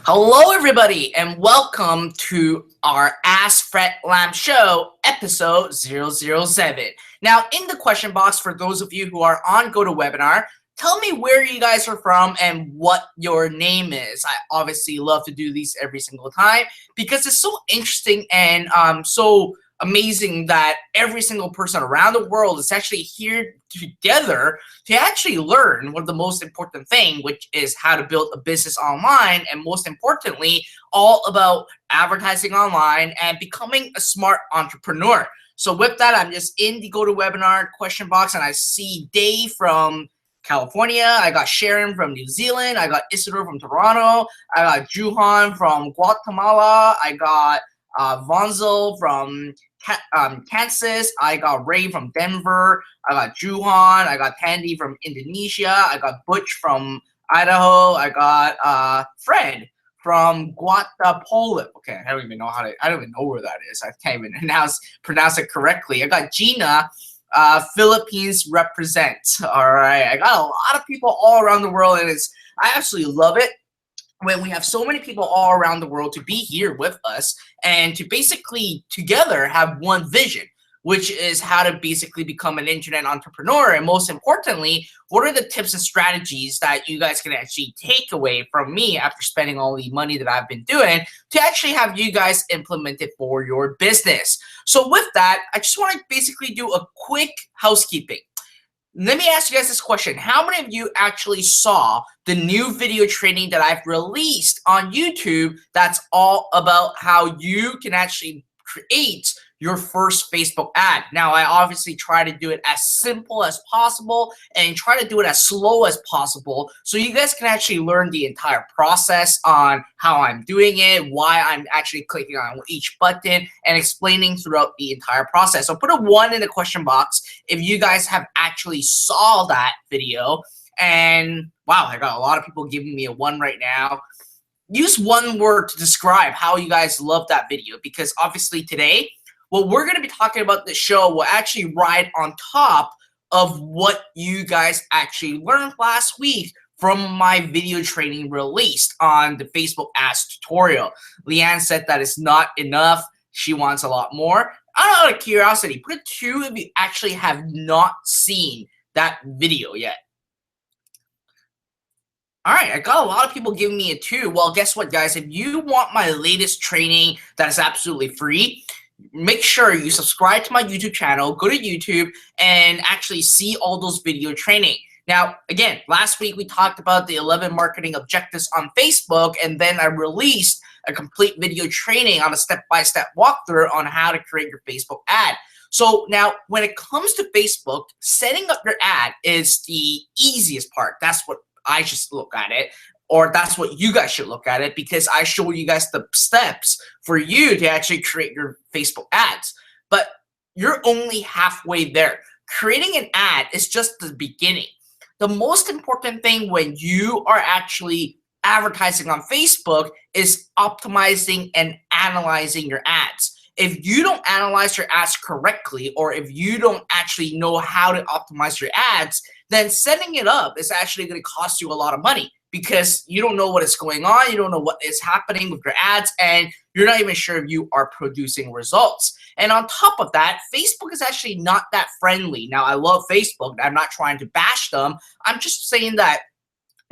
Hello, everybody, and welcome to our Ask Fred Lam Show, episode 007. Now, in the question box, for those of you who are on GoToWebinar, tell me where you guys are from and what your name is. I obviously love to do these every single time because it's so interesting and so amazing that every single person around the world is actually here together to actually learn one of the most important thing, which is how to build a business online, and most importantly, all about advertising online and becoming a smart entrepreneur. So with that, I'm just in the GoToWebinar question box and I see Dave from California, I got Sharon from New Zealand, I got Isidore from Toronto, I got Juhan from Guatemala, I got Vonzel from Kansas, I got Ray from Denver, I got Juhan, I got Tandy from Indonesia, I got Butch from Idaho, I got Fred from Guatemala. Okay, I don't even know where that is. I can't even pronounce it correctly. I got Gina, Philippines represent. All right, I got a lot of people all around the world, and I absolutely love it when we have so many people all around the world to be here with us and to basically together have one vision, which is how to basically become an internet entrepreneur. And most importantly, what are the tips and strategies that you guys can actually take away from me after spending all the money that I've been doing to actually have you guys implement it for your business. So with that, I just want to basically do a quick housekeeping. Let me ask you guys this question. How many of you actually saw the new video training that I've released on YouTube that's all about how you can actually create your first Facebook ad? Now, I obviously try to do it as simple as possible and try to do it as slow as possible so you guys can actually learn the entire process on how I'm doing it, why I'm actually clicking on each button, and explaining throughout the entire process. So put a 1 in the question box if you guys have actually saw that video. And wow, I got a lot of people giving me a 1 right now. Use one word to describe how you guys love that video, because obviously today, what we're going to be talking about this show will actually ride on top of what you guys actually learned last week from my video training released on the Facebook ads tutorial. Leanne said that it's not enough. She wants a lot more. Out of curiosity, put a 2 if you actually have not seen that video yet. All right, I got a lot of people giving me a 2. Well, guess what, guys? If you want my latest training that is absolutely free, make sure you subscribe to my YouTube channel, go to YouTube, and actually see all those video training. Now, again, last week we talked about the 11 marketing objectives on Facebook, and then I released a complete video training on a step-by-step walkthrough on how to create your Facebook ad. So now, when it comes to Facebook, setting up your ad is the easiest part. That's what I just look at it, or that's what you guys should look at it, because I show you guys the steps for you to actually create your Facebook ads. But you're only halfway there. Creating an ad is just the beginning. The most important thing when you are actually advertising on Facebook is optimizing and analyzing your ads. If you don't analyze your ads correctly, or if you don't actually know how to optimize your ads, then setting it up is actually going to cost you a lot of money, because you don't know what is going on, you don't know what is happening with your ads, and you're not even sure if you are producing results. And on top of that, Facebook is actually not that friendly. Now, I love Facebook. I'm not trying to bash them. I'm just saying that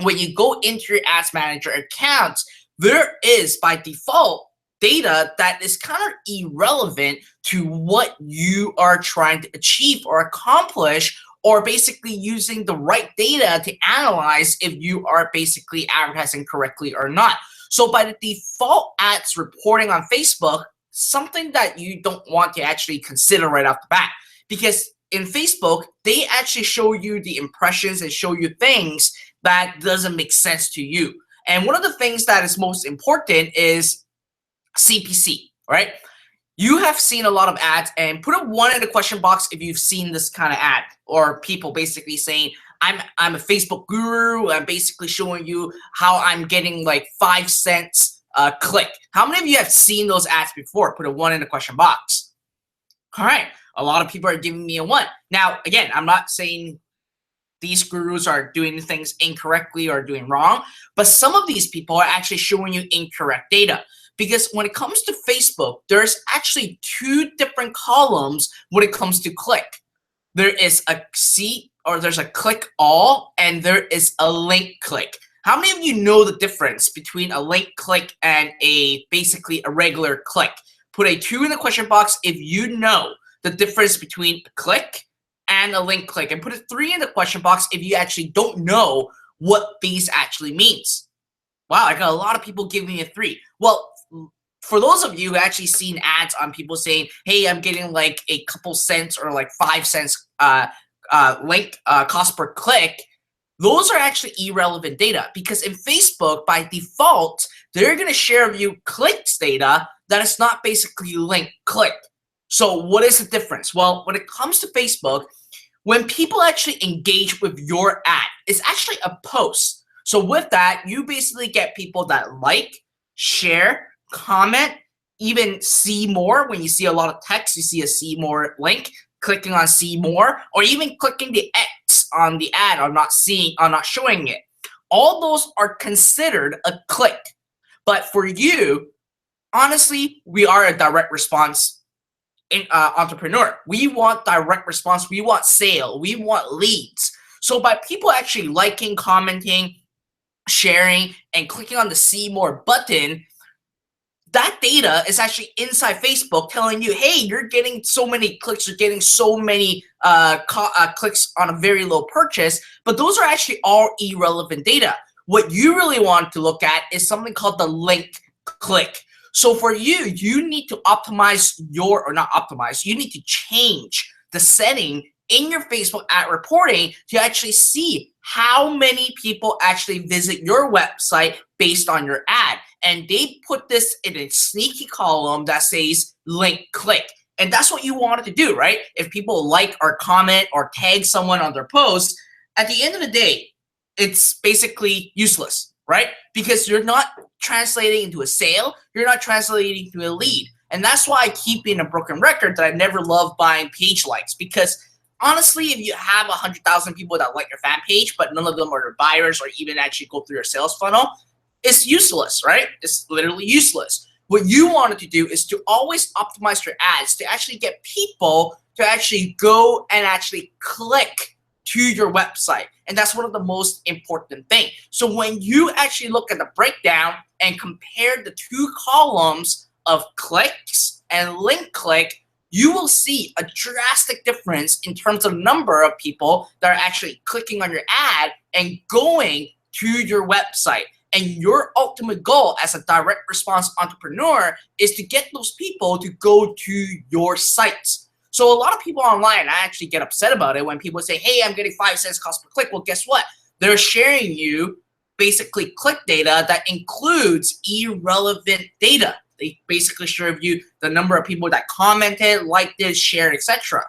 when you go into your Ads Manager account, there is, by default, data that is kind of irrelevant to what you are trying to achieve or accomplish, or basically using the right data to analyze if you are basically advertising correctly or not. So by the default ads reporting on Facebook, something that you don't want to actually consider right off the bat, because in Facebook, they actually show you the impressions and show you things that doesn't make sense to you. And one of the things that is most important is CPC, right? You have seen a lot of ads, and put a 1 in the question box if you've seen this kind of ad, or people basically saying, I'm a Facebook guru, I'm basically showing you how I'm getting like 5 cents a click. How many of you have seen those ads before? Put a 1 in the question box. All right, a lot of people are giving me a 1. Now, again, I'm not saying these gurus are doing things incorrectly or doing wrong, but some of these people are actually showing you incorrect data. Because when it comes to Facebook, there's actually two different columns when it comes to click. There is a there's a click all, and there is a link click. How many of you know the difference between a link click and basically a regular click? Put a 2 in the question box if you know the difference between a click and a link click, and put a 3 in the question box if you actually don't know what these actually means. Wow, I got a lot of people giving me a 3. Well, for those of you who actually seen ads on people saying, hey, I'm getting like a couple cents or like 5 cents link cost per click, those are actually irrelevant data, because in Facebook, by default, they're going to share with you clicks data that is not basically link click. So what is the difference? Well, when it comes to Facebook, when people actually engage with your ad, it's actually a post. So with that, you basically get people that like, share, comment, even see more. When you see a lot of text, you see a see more link, clicking on see more, or even clicking the X on the ad or not showing it. All those are considered a click. But for you, honestly, we are a direct response entrepreneur. We want direct response. We want sale. We want leads. So by people actually liking, commenting, sharing, and clicking on the see more button, that data is actually inside Facebook telling you, hey, you're getting so many clicks, you're getting so many clicks on a very low purchase, but those are actually all irrelevant data. What you really want to look at is something called the link click. So for you, you need to optimize you need to change the setting in your Facebook ad reporting to actually see how many people actually visit your website based on your ad. And they put this in a sneaky column that says link click. And that's what you wanted to do, right? If people like or comment or tag someone on their post, at the end of the day, it's basically useless, right? Because you're not translating into a sale, you're not translating into a lead. And that's why I keep being a broken record that I never love buying page likes, because honestly, if you have 100,000 people that like your fan page, but none of them are buyers or even actually go through your sales funnel, it's useless, right? It's literally useless. What you wanted to do is to always optimize your ads to actually get people to actually go and actually click to your website. And that's one of the most important things. So when you actually look at the breakdown and compare the two columns of clicks and link click, you will see a drastic difference in terms of number of people that are actually clicking on your ad and going to your website. And your ultimate goal as a direct response entrepreneur is to get those people to go to your sites. So a lot of people online, I actually get upset about it when people say, hey, I'm getting 5 cents cost per click. Well, guess what? They're sharing you basically click data that includes irrelevant data. They basically share you the number of people that commented, liked it, shared, etc.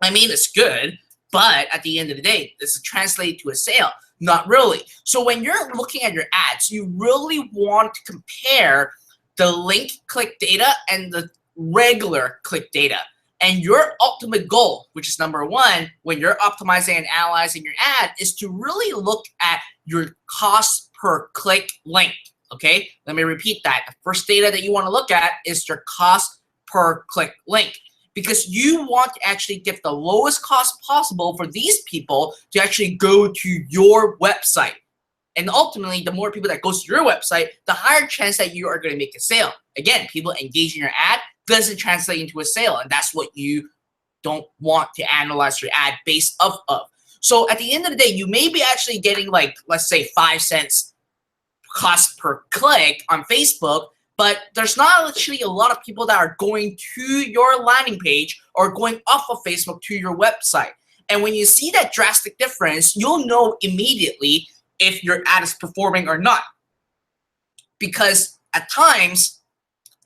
I mean, it's good, but at the end of the day, this is translated to a sale. Not really. So when you're looking at your ads, you really want to compare the link click data and the regular click data. And your ultimate goal, which is number one, when you're optimizing and analyzing your ad, is to really look at your cost per click link. Okay, let me repeat that. The first data that you want to look at is your cost per click link, because you want to actually get the lowest cost possible for these people to actually go to your website. And ultimately, the more people that goes to your website, the higher chance that you are going to make a sale. Again, people engage in your ad doesn't translate into a sale, and that's what you don't want to analyze your ad based off of. So at the end of the day, you may be actually getting like, let's say 5 cents cost per click on Facebook, but there's not actually a lot of people that are going to your landing page or going off of Facebook to your website. And when you see that drastic difference, you'll know immediately if your ad is performing or not. Because at times,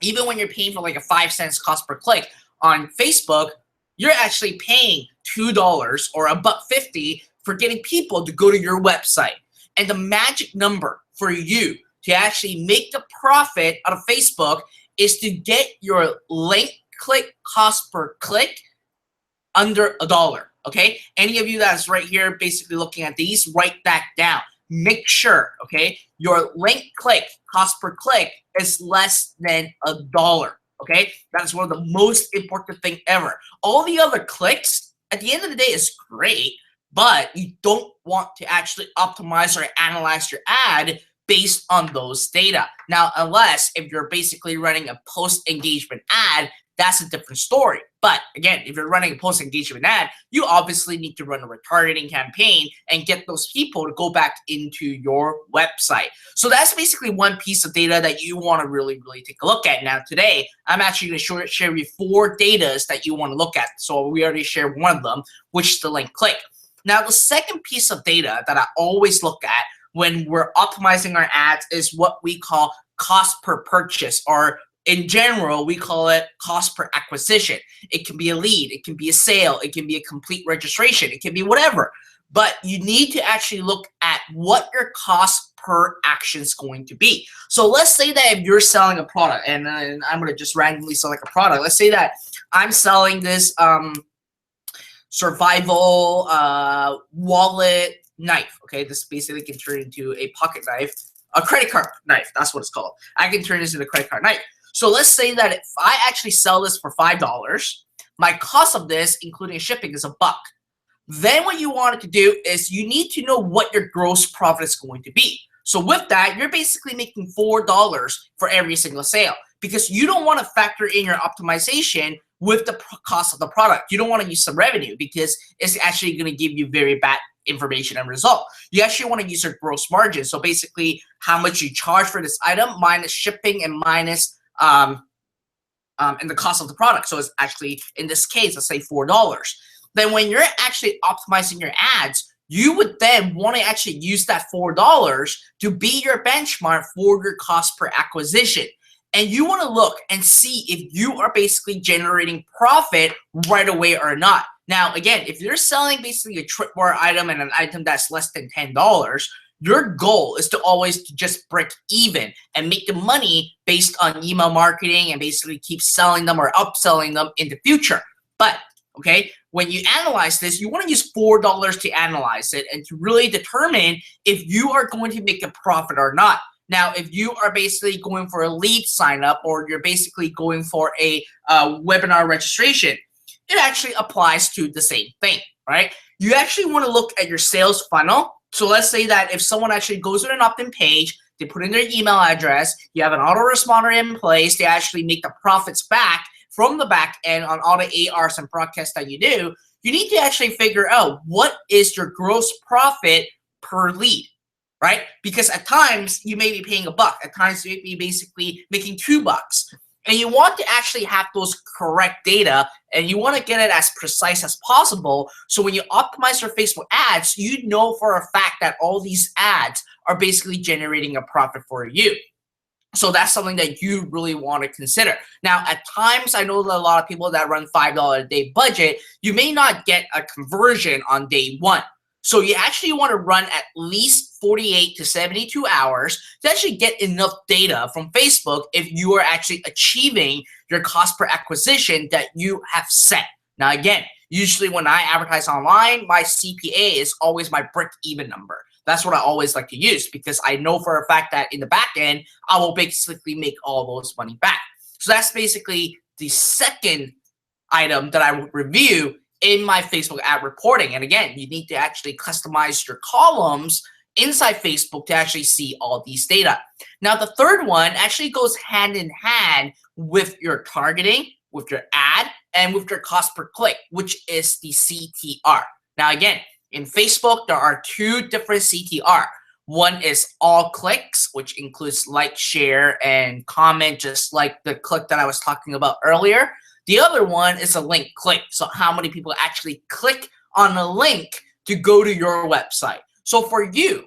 even when you're paying for like a 5 cents cost per click on Facebook, you're actually paying $2 or $1.50 for getting people to go to your website. And the magic number for you to actually make the profit out of Facebook is to get your link click cost per click under $1. Okay, any of you that's right here basically looking at these, write that down. Make sure, okay, your link click cost per click is less than $1. Okay, that's one of the most important thing ever. All the other clicks at the end of the day is great, but you don't want to actually optimize or analyze your ad based on those data. Now, unless if you're basically running a post engagement ad, that's a different story. But again, if you're running a post engagement ad, you obviously need to run a retargeting campaign and get those people to go back into your website. So that's basically one piece of data that you want to really take a look at. Now today, I'm actually going to share with you 4 datas that you want to look at. So we already shared one of them, which is the link click. Now the second piece of data that I always look at when we're optimizing our ads is what we call cost per purchase, or in general, we call it cost per acquisition. It can be a lead, it can be a sale, it can be a complete registration, it can be whatever. But you need to actually look at what your cost per action is going to be. So let's say that if you're selling a product, and I'm going to just randomly select a product. Let's say that I'm selling this survival wallet knife. Okay, this basically can turn into a pocket knife, a credit card knife. That's what it's called. I can turn this into a credit card knife. So let's say that if I actually sell this for $5, my cost of this, including shipping, is $1. Then what you want to do is you need to know what your gross profit is going to be. So with that, you're basically making $4 for every single sale, because you don't want to factor in your optimization with the cost of the product. You don't want to use some revenue because it's actually going to give you very bad information and result. You actually want to use your gross margin. So basically how much you charge for this item minus shipping and minus and the cost of the product. So it's actually, in this case, let's say $4. Then when you're actually optimizing your ads, you would then want to actually use that $4 to be your benchmark for your cost per acquisition. And you want to look and see if you are basically generating profit right away or not. Now, again, if you're selling basically a tripwire item and an item that's less than $10, your goal is to always just break even and make the money based on email marketing and basically keep selling them or upselling them in the future. But okay, when you analyze this, you want to use $4 to analyze it and to really determine if you are going to make a profit or not. Now, if you are basically going for a lead sign up, or you're basically going for a webinar registration, it actually applies to the same thing, right? You actually want to look at your sales funnel. So let's say that if someone actually goes to an opt-in page, they put in their email address, you have an autoresponder in place, they actually make the profits back from the back end on all the ARs and broadcasts that you do. You need to actually figure out what is your gross profit per lead, right? Because at times you may be paying $1, at times you may be basically making $2. And you want to actually have those correct data, and you want to get it as precise as possible. So when you optimize your Facebook ads, you know for a fact that all these ads are basically generating a profit for you. So that's something that you really want to consider. Now, at times, I know that a lot of people that run $5 a day budget, you may not get a conversion on day one. So you actually want to run at least 48 to 72 hours to actually get enough data from Facebook if you are actually achieving your cost per acquisition that you have set. Now, again, usually when I advertise online, my CPA is always my break-even number. That's what I always like to use, because I know for a fact that in the back end, I will basically make all those money back. So that's basically the second item that I would review in my Facebook ad reporting. And again, you need to actually customize your columns inside Facebook to actually see all these data. Now, the third one actually goes hand in hand with your targeting, with your ad, and with your cost per click, which is the CTR. Now, again, in Facebook, there are 2 different CTR. One is all clicks, which includes like, share, and comment, just like the click that I was talking about earlier. The other one is a link click. So how many people actually click on a link to go to your website. So for you,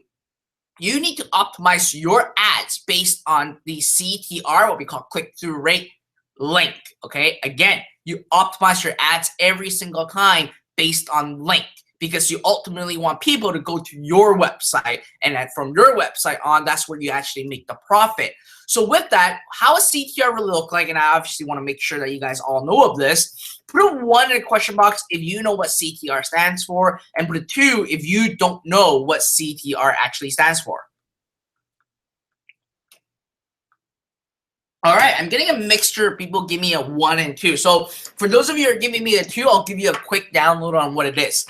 you need to optimize your ads based on the CTR, what we call click-through rate link, okay? Again, you optimize your ads every single time based on link, because you ultimately want people to go to your website, and then from your website on, that's where you actually make the profit. So with that, how a CTR really look like, and I obviously want to make sure that you guys all know of this, put a 1 in the question box if you know what CTR stands for, and put a 2 if you don't know what CTR actually stands for. All right, I'm getting a mixture of people give me a 1 and 2. So for those of you who are giving me a 2, I'll give you a quick download on what it is.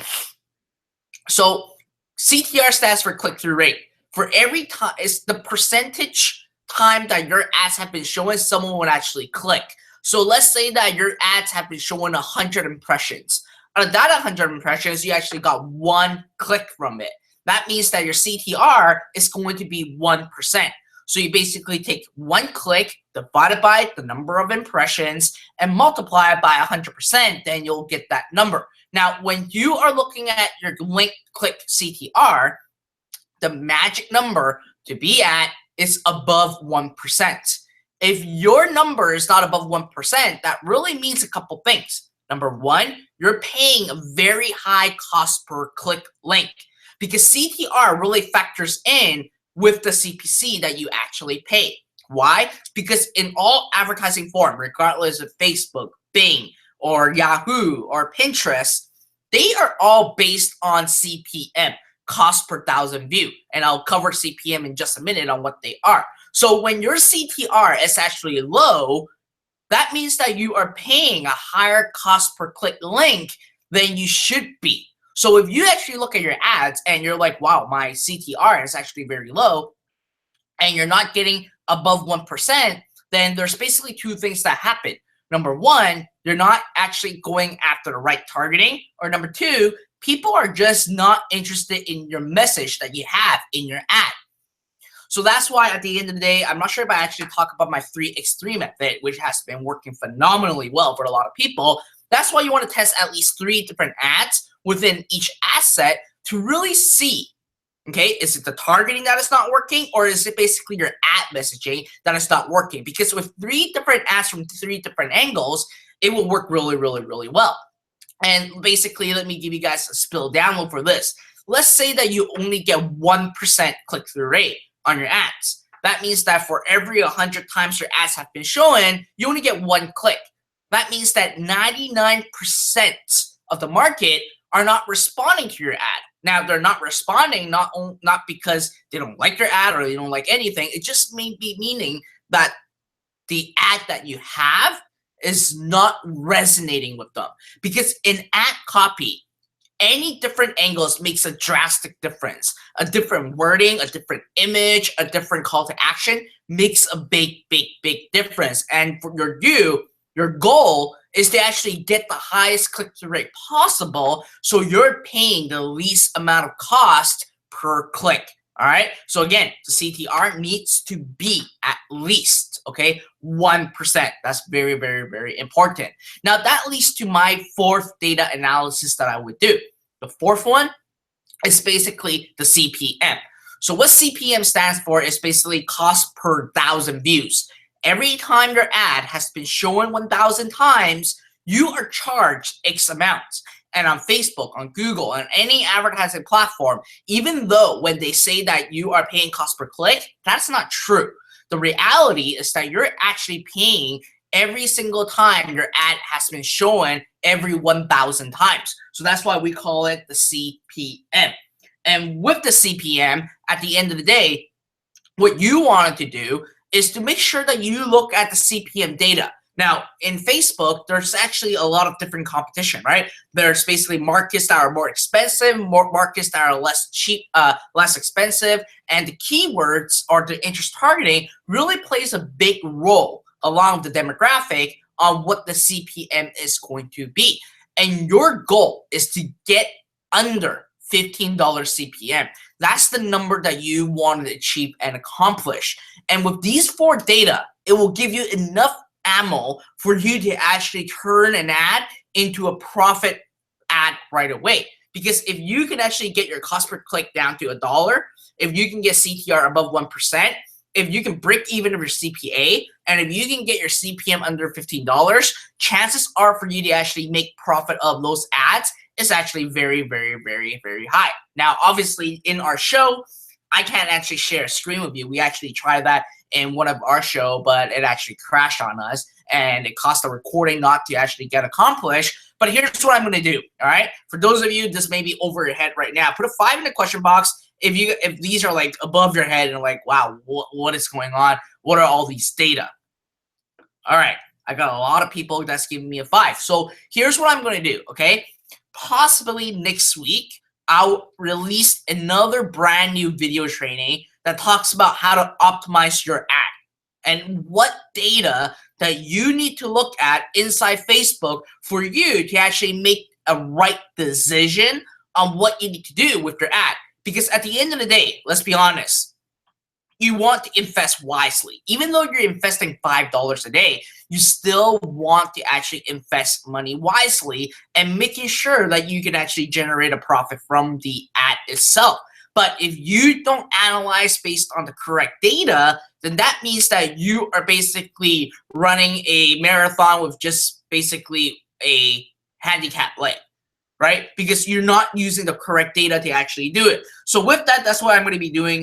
So CTR stands for click-through rate. For every time, it's the percentage time that your ads have been showing, someone would actually click. So let's say that your ads have been showing 100 impressions. Out of that 100 impressions, you actually got 1 click from it. That means that your CTR is going to be 1%. So you basically take 1 click, divide it by the number of impressions, and multiply it by 100%, then you'll get that number. Now, when you are looking at your link click CTR, the magic number to be at is above 1%. If your number is not above 1%, that really means a couple things. Number 1, you're paying a very high cost per click link, because CTR really factors in with the CPC that you actually pay. Why? Because in all advertising form, regardless of Facebook, Bing, or Yahoo, or Pinterest, they are all based on CPM, cost per thousand view. And I'll cover CPM in just a minute on what they are. So when your CTR is actually low, that means that you are paying a higher cost per click link than you should be. So if you actually look at your ads and you're like, wow, my CTR is actually very low, and you're not getting above 1%, then there's basically 2 things that happen. Number 1, you're not actually going after the right targeting. Or number 2, people are just not interested in your message that you have in your ad. So that's why at the end of the day, I'm not sure if I actually talk about my 3x3 method, which has been working phenomenally well for a lot of people. That's why you want to test at least 3 different ads within each asset to really see, okay, is it the targeting that is not working, or is it basically your ad messaging that is not working? Because with 3 different ads from 3 different angles, it will work really, really, really well. And basically, let me give you guys a spill download for this. Let's say that you only get 1% click-through rate on your ads. That means that for every 100 times your ads have been showing, you only get 1 click. That means that 99% of the market are not responding to your ad. Now, they're not responding not because they don't like your ad or they don't like anything. It just may be meaning that the ad that you have is not resonating with them. Because in ad copy, any different angles makes a drastic difference. A different wording, a different image, a different call to action makes a big, big, big difference. And for your goal is to actually get the highest click-through rate possible, so you're paying the least amount of cost per click. All right. So again, the CTR needs to be at least, okay, 1%. That's very, very, very important. Now that leads to my 4th data analysis that I would do. The 4th one is basically the CPM. So what CPM stands for is basically cost per 1,000 views. Every time your ad has been shown 1,000 times, you are charged X amount. And on Facebook, on Google, on any advertising platform, even though when they say that you are paying cost per click, that's not true. The reality is that you're actually paying every single time your ad has been shown every 1,000 times. So that's why we call it the CPM. And with the CPM, at the end of the day, what you wanted to do is to make sure that you look at the CPM data. Now, in Facebook, there's actually a lot of different competition, right? There's basically markets that are more expensive, more markets that are less cheap, less expensive, and the keywords or the interest targeting really plays a big role along the demographic on what the CPM is going to be. And your goal is to get under $15 CPM. That's the number that you want to achieve and accomplish. And with these 4 data, it will give you enough ammo for you to actually turn an ad into a profit ad right away. Because if you can actually get your cost per click down to $1, if you can get CTR above 1%, if you can break even of your CPA, and if you can get your CPM under $15, chances are for you to actually make profit of those ads is actually very, very, very, very high. Now, obviously, in our show, I can't actually share a screen with you. We actually tried that in one of our show, but it actually crashed on us, and it cost the recording not to actually get accomplished. But here's what I'm going to do, all right? For those of you, this may be over your head right now. Put a 5 in the question box if these are like above your head and like, wow, what is going on? What are all these data? All right, I got a lot of people that's giving me a 5. So here's what I'm going to do, okay? Possibly next week, I'll release another brand new video training that talks about how to optimize your ad and what data that you need to look at inside Facebook for you to actually make a right decision on what you need to do with your ad. Because at the end of the day, let's be honest, you want to invest wisely. Even though you're investing $5 a day, you still want to actually invest money wisely and making sure that you can actually generate a profit from the ad itself. But if you don't analyze based on the correct data, then that means that you are basically running a marathon with just basically a handicap leg, right? Because you're not using the correct data to actually do it. So with that, that's what I'm going to be doing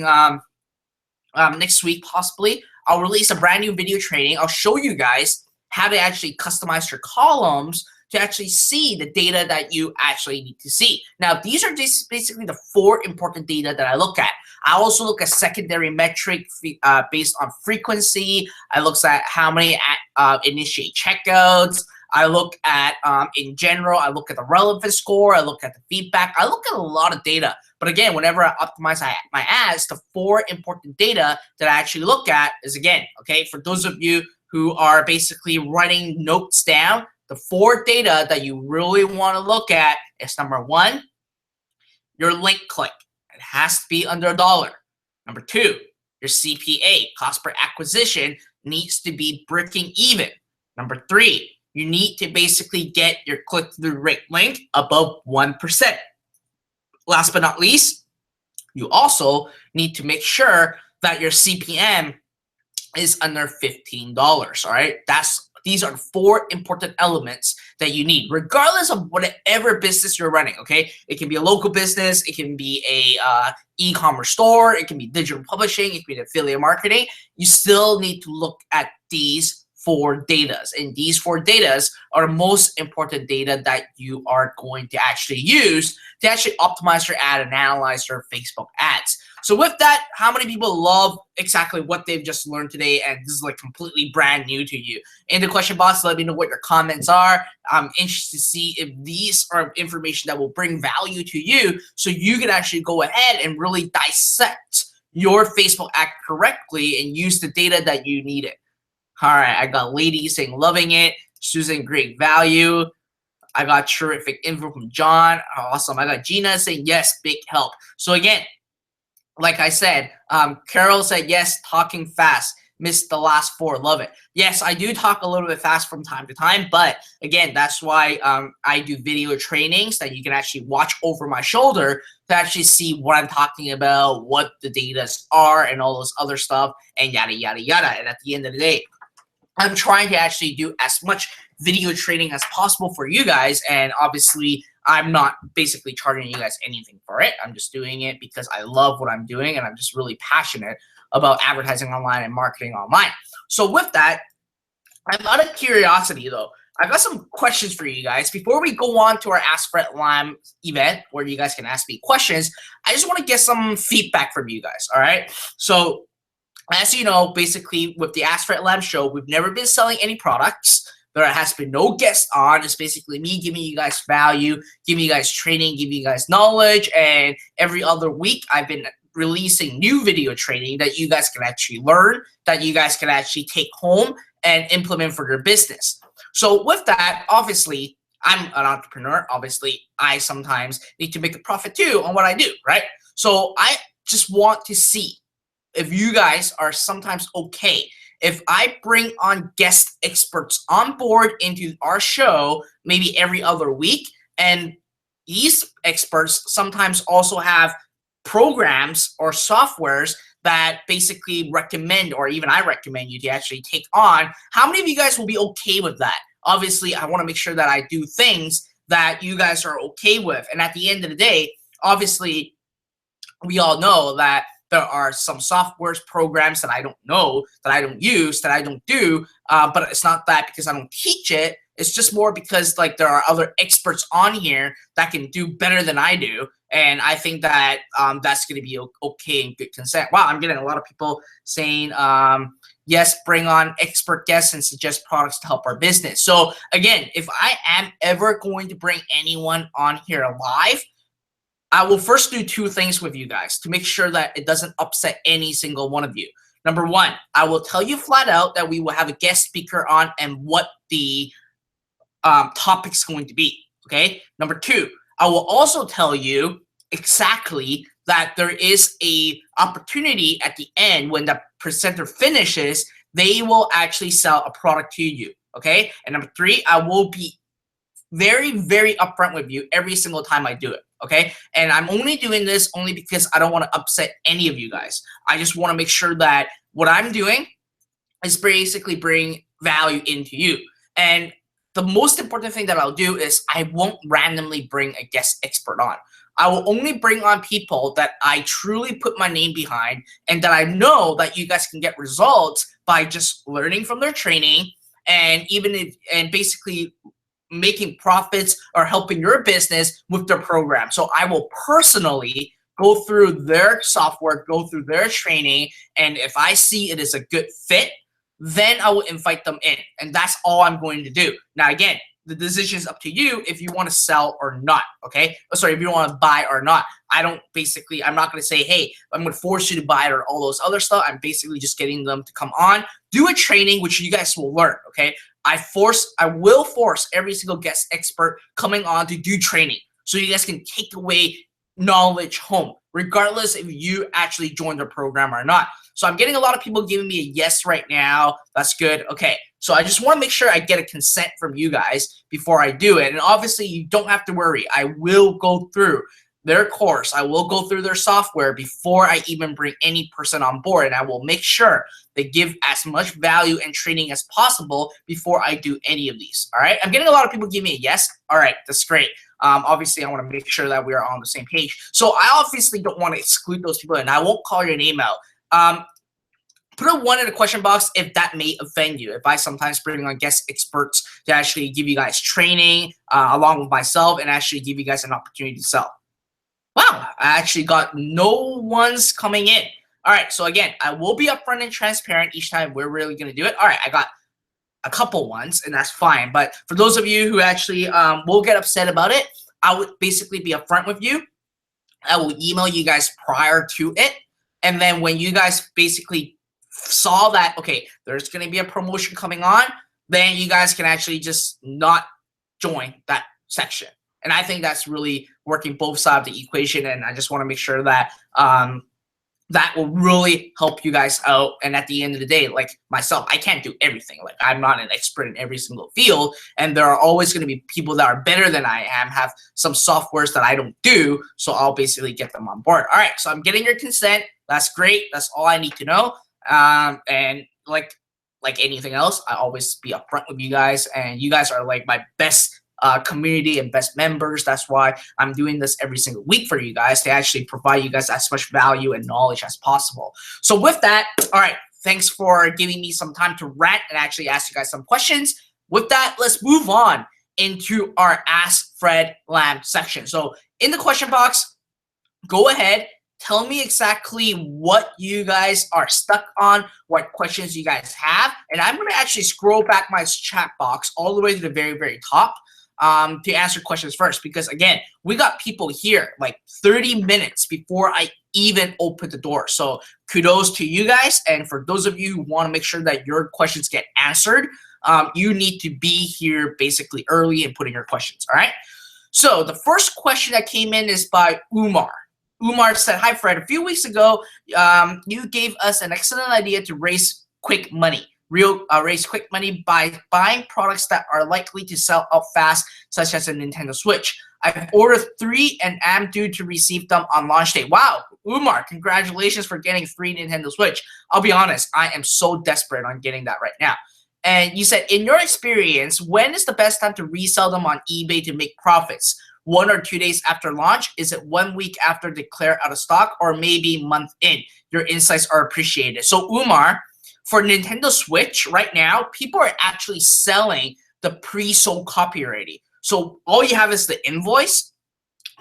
next week, possibly. I'll release a brand new video training. I'll show you guys how to actually customize your columns to actually see the data that you actually need to see. Now, these are just basically the 4 important data that I look at. I also look at secondary metric based on frequency. I look at how many initiate checkouts. I look at, in general, I look at the relevance score. I look at the feedback. I look at a lot of data. But again, whenever I optimize my ads, the 4 important data that I actually look at is, again, okay, for those of you who are basically writing notes down, the 4 data that you really want to look at is number 1, your link click. It has to be under $1. Number 2, your CPA, cost per acquisition, needs to be breaking even. Number 3, you need to basically get your click-through rate link above 1%. Last but not least, you also need to make sure that your CPM is under $15, all right? These are 4 important elements that you need, regardless of whatever business you're running, okay? It can be a local business, it can be a e-commerce store, it can be digital publishing, it can be affiliate marketing. You still need to look at these 4 datas, and these 4 datas are the most important data that you are going to actually use to actually optimize your ad and analyze your Facebook ads. So with that, how many people love exactly what they've just learned today, and this is like completely brand new to you? In the question box, let me know what your comments are. I'm interested to see if these are information that will bring value to you, so you can actually go ahead and really dissect your Facebook ad correctly and use the data that you needed. All right, I got ladies saying loving it. Susan, great value. I got terrific info from John. Awesome. I got Gina saying yes, big help. So again, like I said, Carol said yes, talking fast. Missed the last 4. Love it. Yes, I do talk a little bit fast from time to time, but again, that's why I do video trainings that you can actually watch over my shoulder to actually see what I'm talking about, what the data are, and all those other stuff, and yada, yada, yada. And at the end of the day, I'm trying to actually do as much video training as possible for you guys, and obviously I'm not basically charging you guys anything for it. I'm just doing it because I love what I'm doing, and I'm just really passionate about advertising online and marketing online. So with that, I'm out of curiosity though, I've got some questions for you guys. Before we go on to our Ask Fred Lam event where you guys can ask me questions, I just want to get some feedback from you guys, all right? So as you know, basically with the Ask Fred Lam show, we've never been selling any products. There has been no guest on. It's basically me giving you guys value, giving you guys training, giving you guys knowledge, and every other week I've been releasing new video training that you guys can actually learn, that you guys can actually take home and implement for your business. So with that, obviously, I'm an entrepreneur. Obviously, I sometimes need to make a profit too on what I do, right? So I just want to see if you guys are sometimes okay if I bring on guest experts on board into our show maybe every other week, and these experts sometimes also have programs or softwares that basically recommend, or even I recommend you to actually take on, how many of you guys will be okay with that? Obviously, I want to make sure that I do things that you guys are okay with. And at the end of the day, obviously, we all know that there are some softwares, programs that I don't know, that I don't use, that I don't do. But it's not that because I don't teach it. It's just more because like there are other experts on here that can do better than I do. And I think that that's going to be okay and good consent. Wow, I'm getting a lot of people saying, yes, bring on expert guests and suggest products to help our business. So again, if I am ever going to bring anyone on here live, I will first do two things with you guys to make sure that it doesn't upset any single one of you. Number one, I will tell you flat out that we will have a guest speaker on and what the topic's going to be, okay? Number two, I will also tell you exactly that there is a opportunity at the end when the presenter finishes, they will actually sell a product to you, okay? And number three, I will be very, very upfront with you every single time I do it, okay? And I'm only doing this only because I don't want to upset any of you guys. I just want to make sure that what I'm doing is basically bring value into you. And the most important thing that I'll do is I won't randomly bring a guest expert on. I will only bring on people that I truly put my name behind and that I know that you guys can get results by just learning from their training and basically making profits or helping your business with their program. So I will personally go through their software, go through their training, and if I see it is a good fit, then I will invite them in. And that's all I'm going to do. Now, again, the decision is up to you if you want to sell or not, okay? Sorry, if you want to buy or not. I'm not going to say, hey, I'm going to force you to buy it or all those other stuff. I'm basically just getting them to come on, do a training, which you guys will learn, okay? I will force every single guest expert coming on to do training so you guys can take away knowledge home, regardless if you actually join the program or not. So I'm getting a lot of people giving me a yes right now. That's good. Okay. So I just want to make sure I get a consent from you guys before I do it. And obviously you don't have to worry. I will go through their course. I will go through their software before I even bring any person on board. And I will make sure they give as much value and training as possible before I do any of these. All right. I'm getting a lot of people give me a yes. All right. That's great. Obviously, I want to make sure that we are on the same page. So I obviously don't want to exclude those people, and I won't call your name out. Put a 1 in the question box if that may offend you. If I sometimes bring on guest experts to actually give you guys training along with myself and actually give you guys an opportunity to sell. Wow, I actually got no ones coming in. All right, so again, I will be upfront and transparent each time we're really going to do it. All right, I got a couple ones, and that's fine. But for those of you who actually will get upset about it, I would basically be upfront with you. I will email you guys prior to it. And then when you guys basically saw that, okay, there's going to be a promotion coming on, then you guys can actually just not join that section. And I think that's really working both sides of the equation. And I just want to make sure that that will really help you guys out. And at the end of the day, like myself, I can't do everything. Like I'm not an expert in every single field. And there are always going to be people that are better than I am, have some softwares that I don't do. So I'll basically get them on board. All right. So I'm getting your consent. That's great. That's all I need to know. And like anything else, I always be upfront with you guys. And you guys are like my best community and best members. That's why I'm doing this every single week for you guys, to actually provide you guys as much value and knowledge as possible. So with that, all right, thanks for giving me some time to rant and actually ask you guys some questions. With that, let's move on into our Ask Fred Lam section. So in the question box, go ahead, tell me exactly what you guys are stuck on, what questions you guys have, and I'm going to actually scroll back my chat box all the way to the very, very top to answer questions first, because again, we got people here like 30 minutes before I even open the door. So kudos to you guys. And for those of you who want to make sure that your questions get answered, you need to be here basically early and putting your questions. All right. So the first question that came in is by Umar. Umar said, "Hi Fred, a few weeks ago, you gave us an excellent idea to raise quick money. Raise quick money by buying products that are likely to sell out fast, such as a Nintendo Switch. I've ordered 3 and am due to receive them on launch day. Wow, Umar, congratulations for getting 3 Nintendo Switch. I'll be honest, I am so desperate on getting that right now. And you said, in your experience, when is the best time to resell them on eBay to make profits? 1 or 2 days after launch? Is it 1 week after declare out of stock, or maybe month in? Your insights are appreciated. So Umar, for Nintendo Switch right now, people are actually selling the pre-sold copy already. So all you have is the invoice.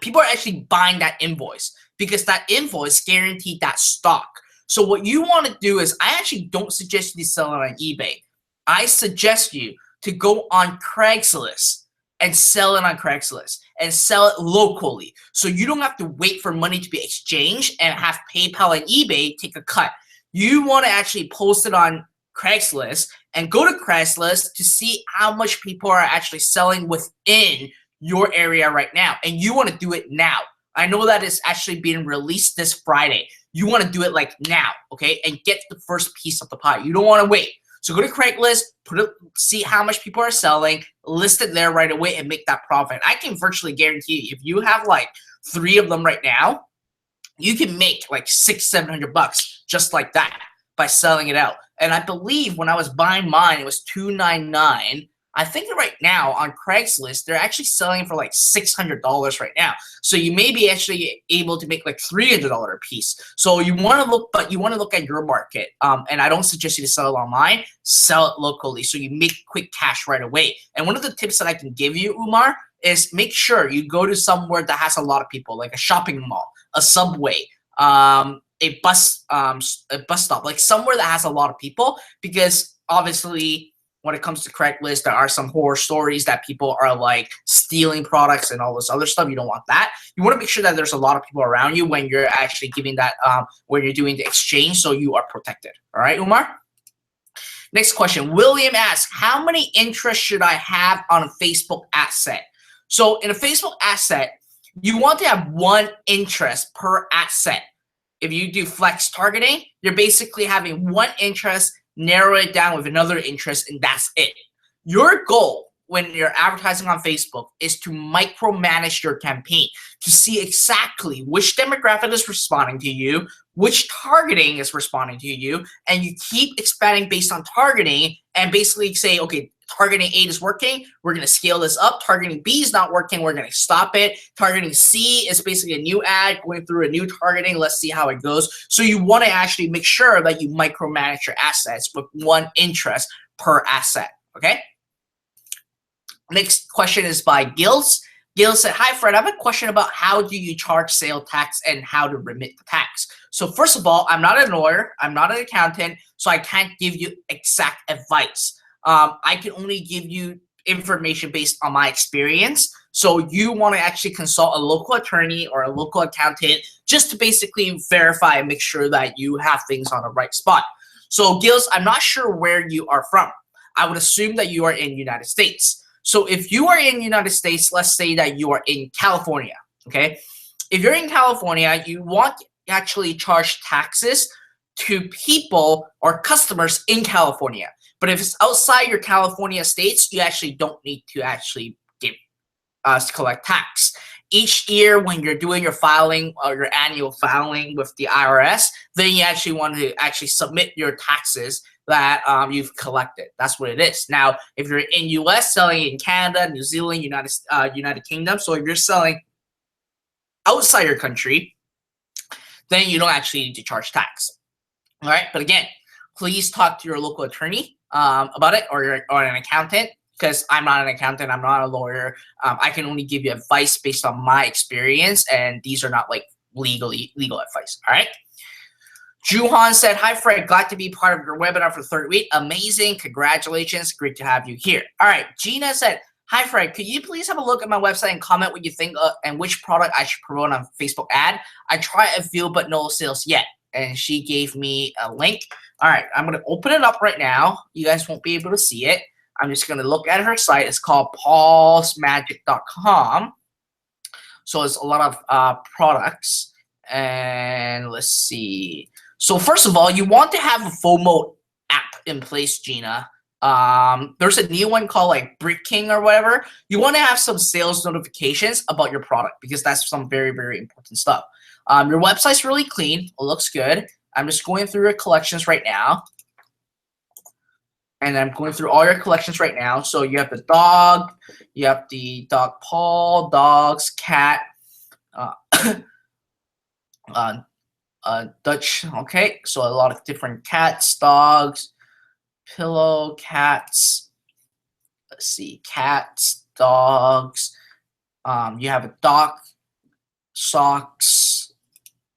People are actually buying that invoice because that invoice guaranteed that stock. So what you want to do is, I actually don't suggest you sell it on eBay. I suggest you to go on Craigslist and sell it on Craigslist and sell it locally. So you don't have to wait for money to be exchanged and have PayPal and eBay take a cut. You want to actually post it on Craigslist and go to Craigslist to see how much people are actually selling within your area right now. And you want to do it now. I know that it's actually being released this Friday. You want to do it like now, okay? And get the first piece of the pie. You don't want to wait. So go to Craigslist, see how much people are selling, list it there right away, and make that profit. I can virtually guarantee you, if you have like 3 of them right now, you can make like $600-700 just like that by selling it out. And I believe when I was buying mine, it was $299. I think right now on Craigslist, they're actually selling for like $600 right now. So you may be actually able to make like $300 a piece. So you want to look, but you want to look at your market. And I don't suggest you to sell it online. Sell it locally so you make quick cash right away. And one of the tips that I can give you, Umar, is make sure you go to somewhere that has a lot of people, like a shopping mall, a Subway, a bus stop, like somewhere that has a lot of people, because obviously when it comes to Craigslist, there are some horror stories that people are like stealing products and all this other stuff. You don't want that. You want to make sure that there's a lot of people around you when you're actually giving that, when you're doing the exchange, so you are protected. All right, Umar? Next question. William asks, how many interests should I have on a Facebook asset? So in a Facebook asset, you want to have 1 interest per asset. If you do flex targeting, you're basically having 1 interest, narrow it down with another interest, and that's it. Your goal when you're advertising on Facebook is to micromanage your campaign, to see exactly which demographic is responding to you, which targeting is responding to you, and you keep expanding based on targeting and basically say, okay, targeting A is working, we're going to scale this up. Targeting B is not working, we're going to stop it. Targeting C is basically a new ad going through a new targeting. Let's see how it goes. So you want to actually make sure that you micromanage your assets with 1 interest per asset, okay? Next question is by Gills. Gills said, hi, Fred, I have a question about how do you charge sales tax and how to remit the tax. So first of all, I'm not a lawyer, I'm not an accountant, so I can't give you exact advice. I can only give you information based on my experience. So you want to actually consult a local attorney or a local accountant just to basically verify and make sure that you have things on the right spot. So Gills, I'm not sure where you are from. I would assume that you are in the United States. So if you are in the United States, let's say that you are in California, okay? If you're in California, you want to actually charge taxes to people or customers in California. But if it's outside your California states, you actually don't need to actually collect tax. Each year when you're doing your filing or your annual filing with the IRS, then you actually want to actually submit your taxes that you've collected. That's what it is. Now, if you're in US, selling in Canada, New Zealand, United Kingdom, so if you're selling outside your country, then you don't actually need to charge tax. All right, but again, please talk to your local attorney about it, or an accountant, because I'm not an accountant, I'm not a lawyer. I can only give you advice based on my experience, and these are not like legal advice. All right. Juhan said, hi, Fred, glad to be part of your webinar for the 3rd week. Amazing, congratulations, great to have you here. All right, Gina said, hi, Fred, could you please have a look at my website and comment what you think and which product I should promote on Facebook ad? I tried a few, but no sales yet. And she gave me a link. All right, I'm going to open it up right now. You guys won't be able to see it. I'm just going to look at her site. It's called paulsmagic.com. So it's a lot of products. And let's see. So first of all, you want to have a FOMO app in place, Gina. There's a new one called like Brick King or whatever. You want to have some sales notifications about your product because that's some very, very important stuff. Your website's really clean. It looks good. I'm just going through your collections right now. And I'm going through all your collections right now. So you have the dog, you have the dog paw, dogs, cat, uh, Dutch. Okay, so a lot of different cats, dogs, pillow, cats. Let's see, cats, dogs. You have a dog, socks.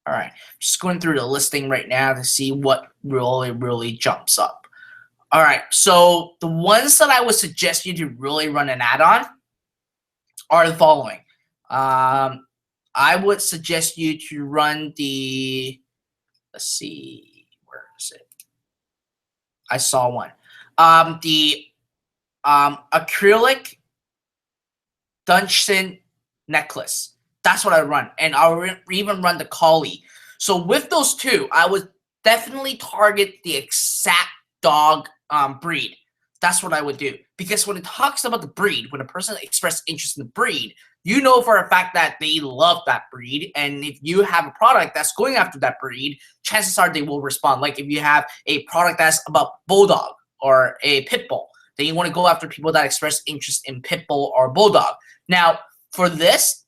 All right, just going through the listing right now to see what really jumps up. All right, so the ones that I would suggest you to really run an ad on are the following. I would suggest you to run the, let's see, where is it? I saw one. The acrylic Dungeon necklace. That's what I run. And I'll even run the collie. So with those two, I would definitely target the exact dog breed. That's what I would do. Because when it talks about the breed, when a person expresses interest in the breed, you know for a fact that they love that breed. And if you have a product that's going after that breed, chances are they will respond. Like if you have a product that's about bulldog or a pit bull, then you want to go after people that express interest in pit bull or bulldog. Now, for this,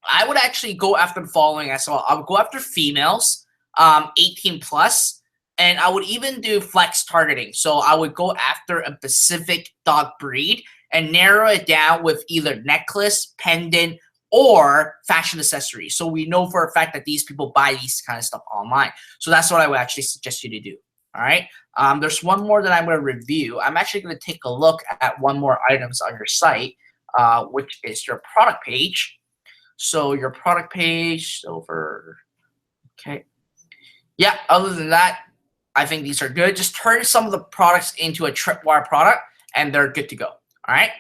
I would actually go after the following as well. I would go after females, 18 plus, and I would even do flex targeting. So I would go after a specific dog breed and narrow it down with either necklace, pendant, or fashion accessories. So we know for a fact that these people buy these kind of stuff online. So that's what I would actually suggest you to do. All right. There's one more that I'm going to review. I'm actually going to take a look at one more items on your site, which is your product page. So your product page over. Okay. Yeah. Other than that, I think these are good. Just turn some of the products into a tripwire product, and they're good to go. All right.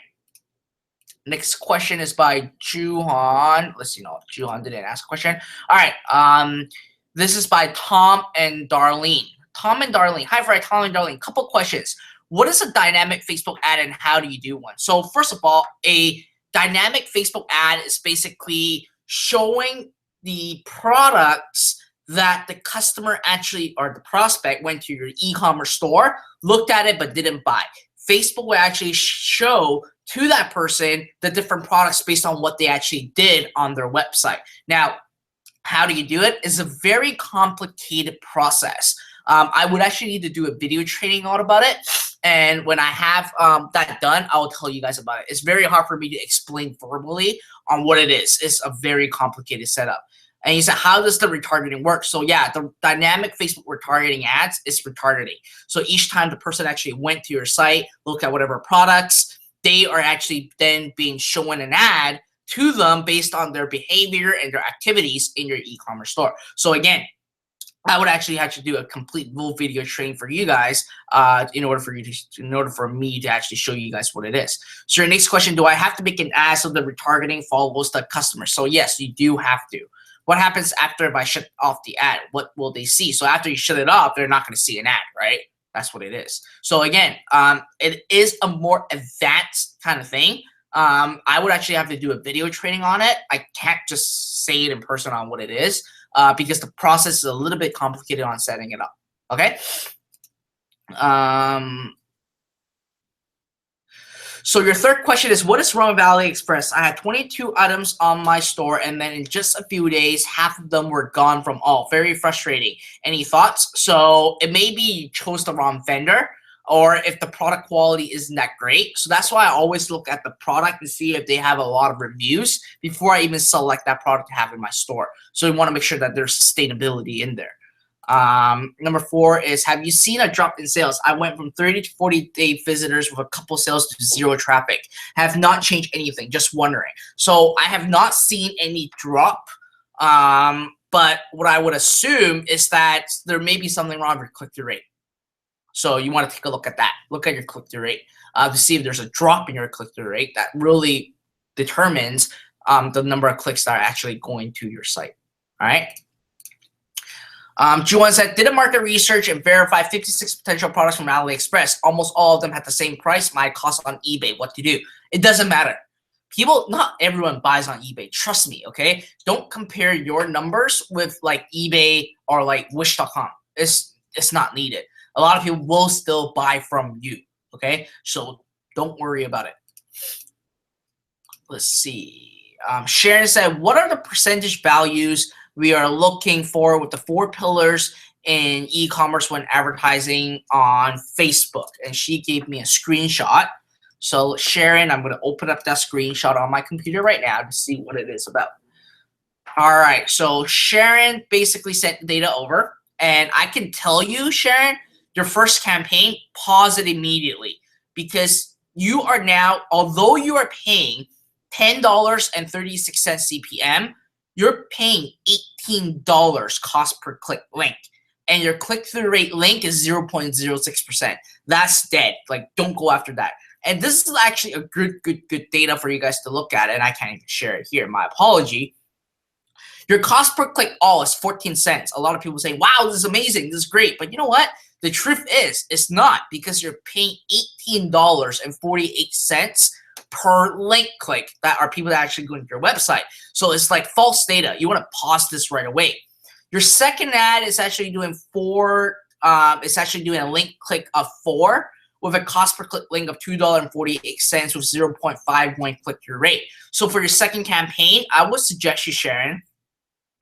Next question is by Juhan. Let's see. No, Juhan didn't ask a question. All right. This is by Tom and Darlene. Tom and Darlene. Hi, Fred. Tom and Darlene. Couple questions. What is a dynamic Facebook ad and how do you do one? So first of all, a dynamic Facebook ad is basically showing the products that the customer actually or the prospect went to your e-commerce store, looked at it, but didn't buy. Facebook will actually show to that person the different products based on what they actually did on their website. Now, how do you do it? It's a very complicated process. I would actually need to do a video training all about it. And when I have that done, I'll tell you guys about it. It's very hard for me to explain verbally on what it is. It's a very complicated setup. And you said, how does the retargeting work? So yeah, the dynamic Facebook retargeting ads is retargeting. So each time the person actually went to your site, looked at whatever products, they are actually then being shown an ad to them based on their behavior and their activities in your e-commerce store. So again, I would actually have to do a complete full video training for you guys in order for me to actually show you guys what it is. So your next question, do I have to make an ad so the retargeting follows the customer? So yes, you do have to. What happens after if I shut off the ad? What will they see? So after you shut it off, they're not going to see an ad, right? That's what it is. So again, it is a more advanced kind of thing. I would actually have to do a video training on it. I can't just say it in person on what it is because the process is a little bit complicated on setting it up. Okay. So your third question is, what is wrong with AliExpress? I had 22 items on my store, and then in just a few days, half of them were gone from all. Very frustrating. Any thoughts? So it may be you chose the wrong vendor, or if the product quality isn't that great. So that's why I always look at the product and see if they have a lot of reviews before I even select that product to have in my store. So you want to make sure that there's sustainability in there. Number 4 is, have you seen a drop in sales? I went from 30 to 40-day visitors with a couple sales to 0 traffic. Have not changed anything, just wondering. So I have not seen any drop, but what I would assume is that there may be something wrong with your click-through rate. So you want to take a look at that. Look at your click-through rate to see if there's a drop in your click-through rate that really determines the number of clicks that are actually going to your site. All right. Juan said, did a market research and verify 56 potential products from AliExpress. Almost all of them had the same price. My cost on eBay. What to do? It doesn't matter. People, not everyone buys on eBay. Trust me, okay? Don't compare your numbers with like eBay or like Wish.com. It's not needed. A lot of people will still buy from you, okay? So don't worry about it. Let's see. Sharon said, what are the percentage values we are looking for with the 4 pillars in e-commerce when advertising on Facebook? And she gave me a screenshot. So Sharon, I'm going to open up that screenshot on my computer right now to see what it is about. All right. So Sharon basically sent the data over. And I can tell you, Sharon, your first campaign, pause it immediately. Because you are now, although you are paying $10.36 CPM, you're paying $18 cost per click link. And your click-through rate link is 0.06%. That's dead. Like, don't go after that. And this is actually a good data for you guys to look at. And I can't even share it here. My apology. Your cost per click all is 14 cents. A lot of people say, wow, this is amazing. This is great. But you know what? The truth is, it's not, because you're paying $18.48 per link click that are people that actually go to your website. So it's like false data. You want to pause this right away. Your second ad is actually doing it's actually doing a link click of 4 with a cost per click link of $2.48 with 0.51 click-through rate. So for your second campaign, I would suggest you, Sharon,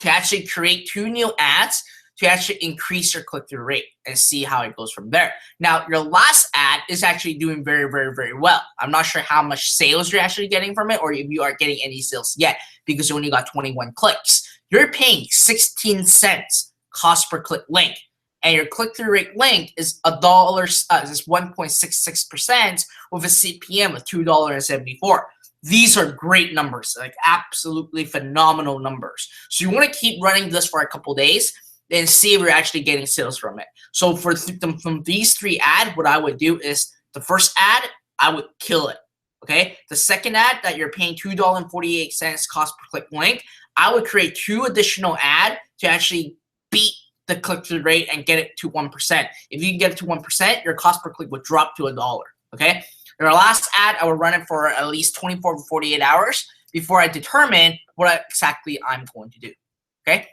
to actually create 2 new ads to actually increase your click-through rate and see how it goes from there. Now, your last ad is actually doing very well. I'm not sure how much sales you're actually getting from it, or if you aren't getting any sales yet because you only got 21 clicks. You're paying 16 cents cost per click link, and your click-through rate link is is 1.66% with a CPM of $2.74. These are great numbers, like absolutely phenomenal numbers. So you want to keep running this for a couple days and see if you're actually getting sales from it. So from these 3 ads, what I would do is the first ad, I would kill it. Okay. The second ad that you're paying $2.48 cost per click link, I would create 2 additional ads to actually beat the click-through rate and get it to 1%. If you can get it to 1%, your cost per click would drop to $1. Okay. Your last ad, I will run it for at least 24 to 48 hours before I determine what exactly I'm going to do. Okay,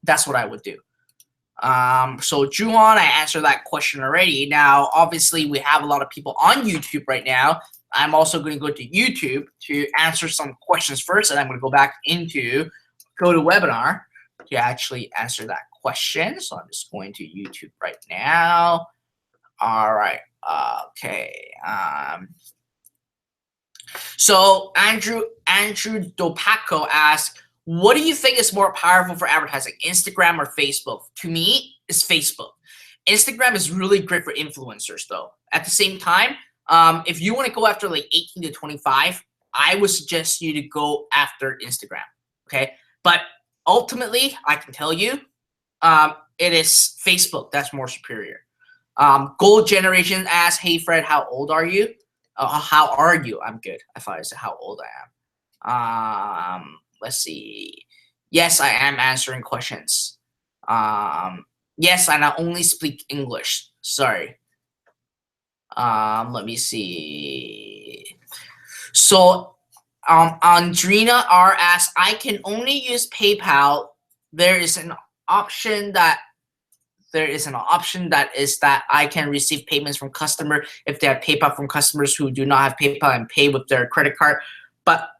that's what I would do. So Juan, I answered that question already. Now, obviously, we have a lot of people on YouTube right now. I'm also going to go to YouTube to answer some questions first, and I'm going to go back into GoToWebinar to actually answer that question. So I'm just going to YouTube right now. All right. Okay. So Andrew Dopaco asked, what do you think is more powerful for advertising, Instagram or Facebook? To me, it's Facebook. Instagram is really great for influencers, though. At the same time, if you want to go after like 18 to 25, I would suggest you to go after Instagram. Okay, but ultimately, I can tell you, it is Facebook that's more superior. Gold Generation asks, hey Fred, how old are you? How are you? I'm good. I thought I said how old I am. Let's see. Yes, I am answering questions. Yes, and I only speak English. Sorry. Let me see. So, Andrina R asks, I can only use PayPal. There is an option that I can receive payments from customer if they have PayPal from customers who do not have PayPal and pay with their credit card. But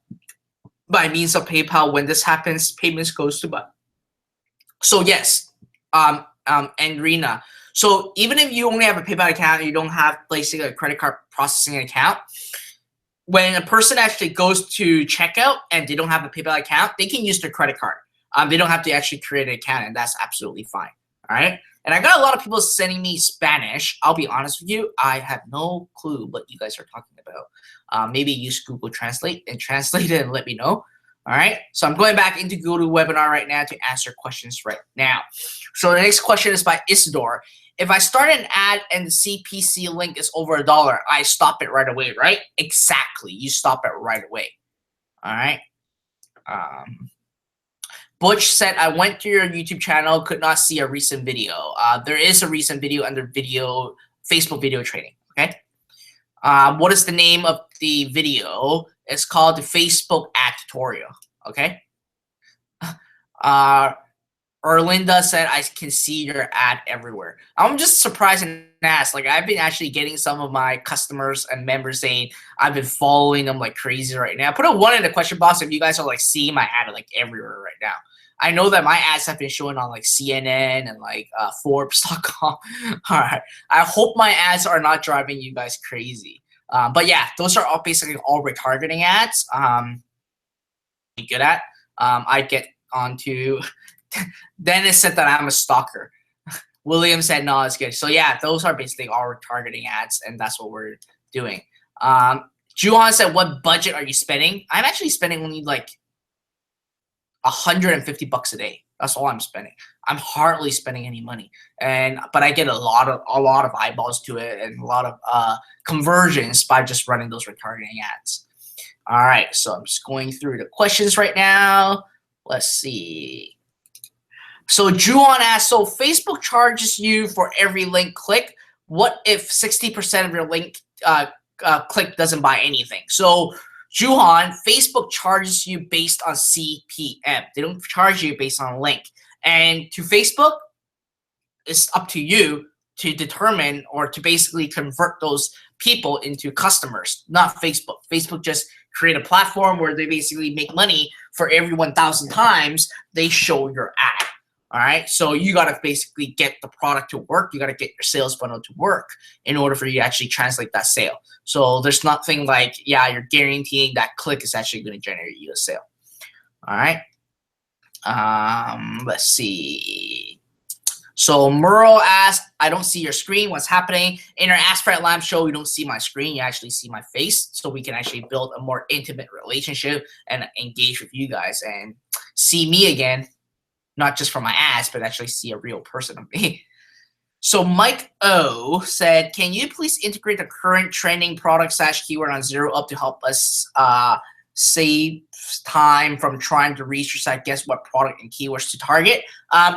by means of PayPal, when this happens, payments goes to buy. So yes, and Rena. So even if you only have a PayPal account and you don't have basically a credit card processing account, when a person actually goes to checkout and they don't have a PayPal account, they can use their credit card. They don't have to actually create an account, and that's absolutely fine. All right. And I got a lot of people sending me Spanish. I'll be honest with you, I have no clue what you guys are talking about. Maybe use Google Translate and translate it and let me know. All right. So I'm going back into GoToWebinar right now to answer questions right now. So the next question is by Isidore. If I start an ad and the CPC link is over $1, I stop it right away, right? Exactly. You stop it right away. All right. Butch said, I went to your YouTube channel, could not see a recent video. There is a recent video under video, Facebook video training, okay? What is the name of the video? It's called the Facebook ad tutorial, okay? Erlinda said, I can see your ad everywhere. I'm just surprised and asked. Like, I've been actually getting some of my customers and members saying I've been following them like crazy right now. Put a 1 in the question box if you guys are like seeing my ad like everywhere right now. I know that my ads have been showing on like CNN and like Forbes.com. All right. I hope my ads are not driving you guys crazy. But yeah, those are all basically all retargeting ads. Good at. I get onto. Dennis said that I'm a stalker. William said no, it's good. So yeah, those are basically all retargeting ads, and that's what we're doing. Juhan said, what budget are you spending? I'm actually spending only like $150 a day. That's all I'm spending. I'm hardly spending any money, but I get a lot of eyeballs to it and a lot of conversions by just running those retargeting ads. All right, so I'm just going through the questions right now. Let's see. So Juan asked, so Facebook charges you for every link click. What if 60% of your link click doesn't buy anything? So Juhan, Facebook charges you based on CPM. They don't charge you based on link. And to Facebook, it's up to you to determine or to basically convert those people into customers, not Facebook. Facebook just create a platform where they basically make money for every 1,000 times they show your ad. All right, so you got to basically get the product to work. You got to get your sales funnel to work in order for you to actually translate that sale. So there's nothing like, yeah, you're guaranteeing that click is actually going to generate you a sale. All right. Let's see. So Merle asked, I don't see your screen. What's happening? In our Ask Fred Lam show, you don't see my screen. You actually see my face. So we can actually build a more intimate relationship and engage with you guys and see me again. Not just from my ads, but actually see a real person of me. So Mike O said, can you please integrate the current trending product / keyword on ZeroUp to help us save time from trying to research, I guess, what product and keywords to target?